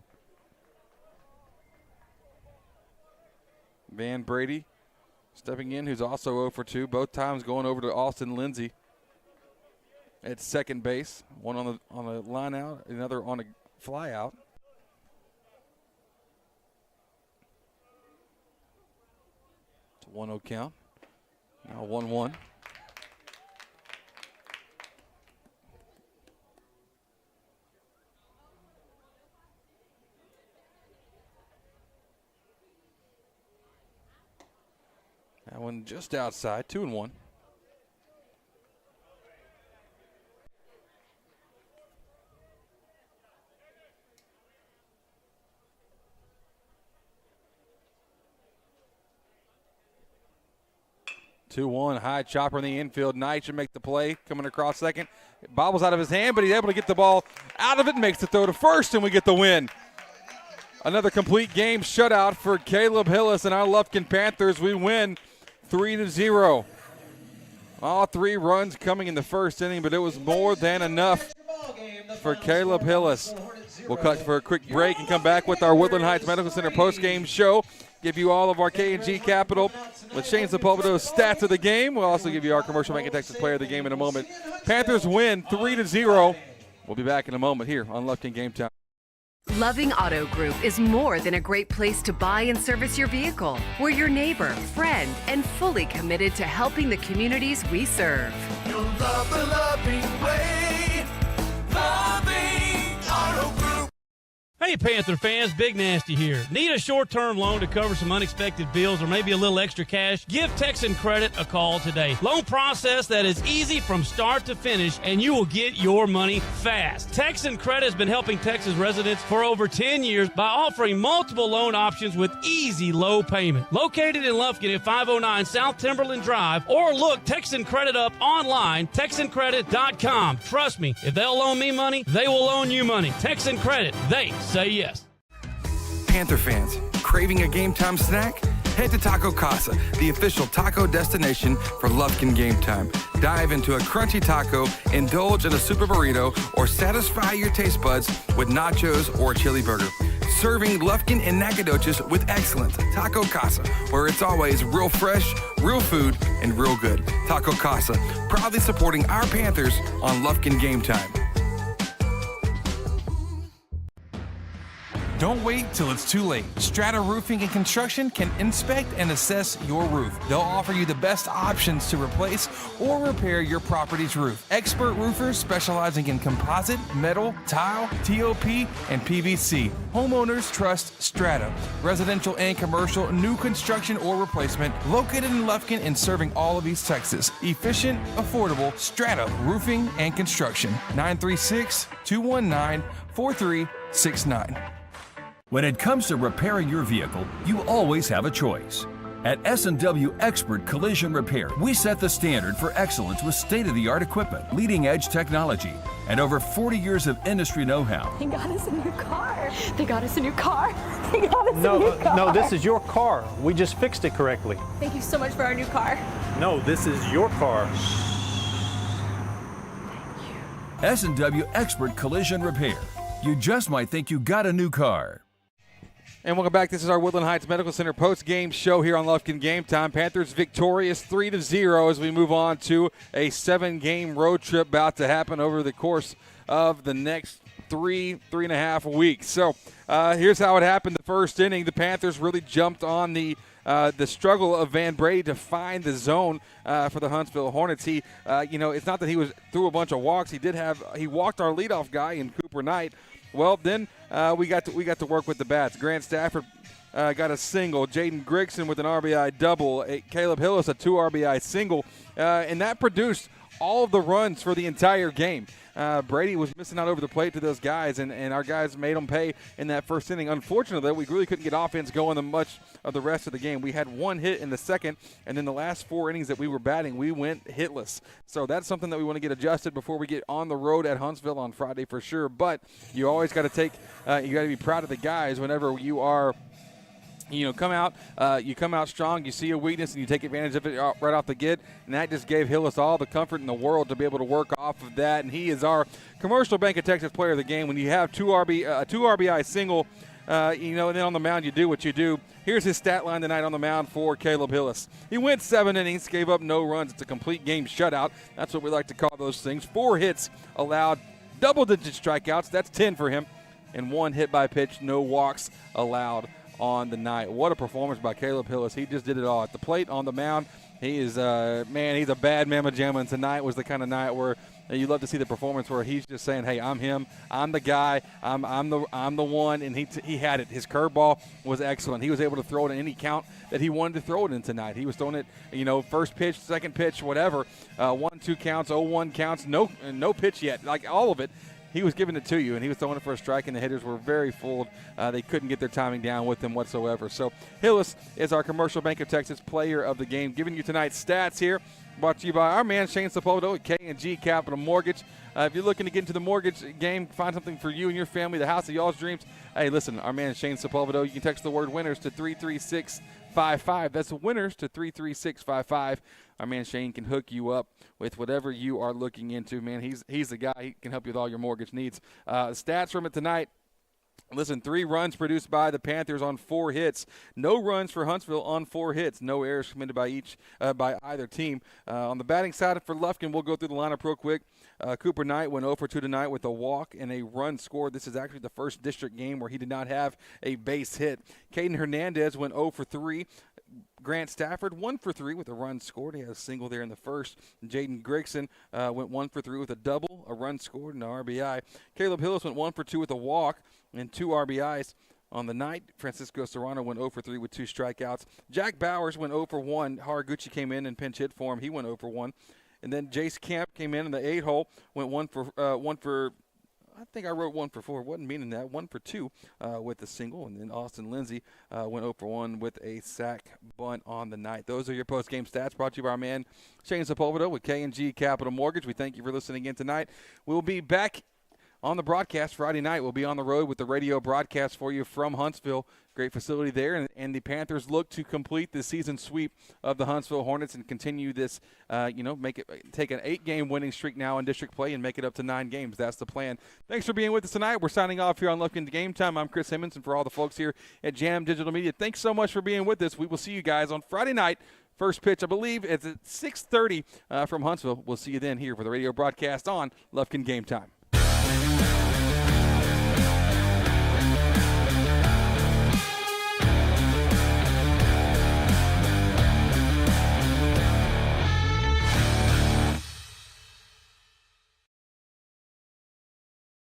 Van Brady stepping in, who's also 0 for 2. Both times going over to Austin Lindsay at second base. One on a line out, another on a fly out. It's a 1-0 count. Now 1-1. That one just outside, 2-1. High chopper in the infield. Knight should make the play. Coming across second. It bobbles out of his hand, but he's able to get the ball out of it. Makes the throw to first, and we get the win. Another complete game shutout for Caleb Hillis and our Lufkin Panthers. We win 3-0. All 3 runs coming in the first inning, but it was more than enough for Caleb Hillis. We'll cut for a quick break and come back with our Woodland Heights Medical Center postgame show. Give you all of our K&G Capital with Shane Sepulvedo's stats of the game. We'll also give you our Commercial Bank of Texas player of the game in a moment. Panthers win 3-0. We'll be back in a moment here on Lufkin Game Time. Loving Auto Group is more than a great place to buy and service your vehicle. We're your neighbor, friend, and fully committed to helping the communities we serve. You'll love the loving way. Loving Auto Group. Hey, Panther fans, Big Nasty here. Need a short-term loan to cover some unexpected bills or maybe a little extra cash? Give Texan Credit a call today. Loan process that is easy from start to finish, and you will get your money fast. Texan Credit has been helping Texas residents for over 10 years by offering multiple loan options with easy low payment. Located in Lufkin at 509 South Timberland Drive, or look Texan Credit up online, TexanCredit.com. Trust me, if they'll loan me money, they will loan you money. Texan Credit, they say yes. Panther fans, craving a game time snack? Head to Taco Casa, the official taco destination for Lufkin Game Time. Dive into a crunchy taco, indulge in a super burrito, or satisfy your taste buds with nachos or a chili burger. Serving Lufkin and Nacogdoches with excellence. Taco Casa, where it's always real fresh, real food, and real good. Taco Casa, proudly supporting our Panthers on Lufkin Game Time. Don't wait till it's too late. Strata Roofing and Construction can inspect and assess your roof. They'll offer you the best options to replace or repair your property's roof. Expert roofers specializing in composite, metal, tile, TOP, and PVC. Homeowners trust Strata. Residential and commercial, new construction or replacement, located in Lufkin and serving all of East Texas. Efficient, affordable, Strata Roofing and Construction. 936-219-4369. When it comes to repairing your vehicle, you always have a choice. At S&W Expert Collision Repair, we set the standard for excellence with state-of-the-art equipment, leading-edge technology, and over 40 years of industry know-how. They got us a new car. They got us a new car. They got us a new car. No, this is your car. We just fixed it correctly. Thank you so much for our new car. No, this is your car. S&W Expert Collision Repair. You just might think you got a new car. And welcome back. This is our Woodland Heights Medical Center post-game show here on Lufkin Game Time. Panthers victorious 3-0 as we move on to a 7-game road trip about to happen over the course of the next three and a half weeks. So here's how it happened. The first inning, the Panthers really jumped on the struggle of Van Brady to find the zone for the Huntsville Hornets. He, it's not that he was threw a bunch of walks. He walked our leadoff guy in Cooper Knight. Well, then we got to work with the bats. Grant Stafford got a single. Jaden Grigson with an RBI double. Caleb Hillis a 2 RBI single, and that produced all of the runs for the entire game. Brady was missing out over the plate to those guys, and our guys made them pay in that first inning. Unfortunately, we really couldn't get offense going the much of the rest of the game. We had one hit in the second, and then the last 4 innings that we were batting, we went hitless. So that's something that we want to get adjusted before we get on the road at Huntsville on Friday for sure. But you always got to you got to be proud of the guys whenever you are – you come out strong, you see a weakness, and you take advantage of it right off the get, and that just gave Hillis all the comfort in the world to be able to work off of that, and he is our Commercial Bank of Texas Player of the Game. When you have a 2 RBI single, and then on the mound you do what you do. Here's his stat line tonight on the mound for Caleb Hillis. He went 7 innings, gave up no runs. It's a complete game shutout. That's what we like to call those things. 4 hits allowed, double-digit strikeouts. That's 10 for him, and 1 hit by pitch, no walks allowed on the night. What a performance by Caleb Hillis. He just did it all. At the plate, on the mound, he is, he's a bad mamma jamma, and tonight was the kind of night where you love to see the performance where he's just saying, hey, I'm him, I'm the guy, I'm the one, and he had it. His curveball was excellent. He was able to throw it in any count that he wanted to throw it in tonight. He was throwing it, first pitch, second pitch, whatever, 1-2 counts, 0-1 counts, no pitch yet, like all of it. He was giving it to you, and he was throwing it for a strike, and the hitters were very fooled. They couldn't get their timing down with him whatsoever. So Hillis is our Commercial Bank of Texas Player of the Game. Giving you tonight's stats here, brought to you by our man Shane Sepulveda at K&G Capital Mortgage. If you're looking to get into the mortgage game, find something for you and your family, the house of y'all's dreams, hey, listen, our man Shane Sepulveda, you can text the word winners to 33655. That's winners to 33655. Our man Shane can hook you up with whatever you are looking into. Man, he's the guy. He can help you with all your mortgage needs. Stats from it tonight. Listen, 3 runs produced by the Panthers on 4 hits. No runs for Huntsville on 4 hits. No errors committed by either team. On the batting side for Lufkin, we'll go through the lineup real quick. Cooper Knight went 0 for 2 tonight with a walk and a run scored. This is actually the first district game where he did not have a base hit. Caden Hernandez went 0 for 3. Grant Stafford 1 for 3 with a run scored. He had a single there in the first. Jaden Grigson went 1 for 3 with a double, a run scored, and an RBI. Caleb Hillis went 1 for 2 with a walk and 2 RBIs. On the night, Francisco Serrano went 0 for 3 with 2 strikeouts. Jack Bowers went 0 for 1. Haraguchi came in and pinch hit for him. He went 0 for 1. And then Jace Camp came in the 8-hole, went 1 for I think I wrote 1 for 4. Wasn't meaning that. 1 for 2 with a single. And then Austin Lindsay went 0 for 1 with a sack bunt on the night. Those are your post-game stats brought to you by our man Shane Sepulveda with K&G Capital Mortgage. We thank you for listening in tonight. We'll be back on the broadcast Friday night. We'll be on the road with the radio broadcast for you from Huntsville. Great facility there, and the Panthers look to complete the season sweep of the Huntsville Hornets and continue this, take an 8-game winning streak now in district play and make it up to 9 games. That's the plan. Thanks for being with us tonight. We're signing off here on Lufkin Game Time. I'm Chris Hemmons, and for all the folks here at Jam Digital Media, thanks so much for being with us. We will see you guys on Friday night. First pitch, I believe, is at 6:30 from Huntsville. We'll see you then here for the radio broadcast on Lufkin Game Time.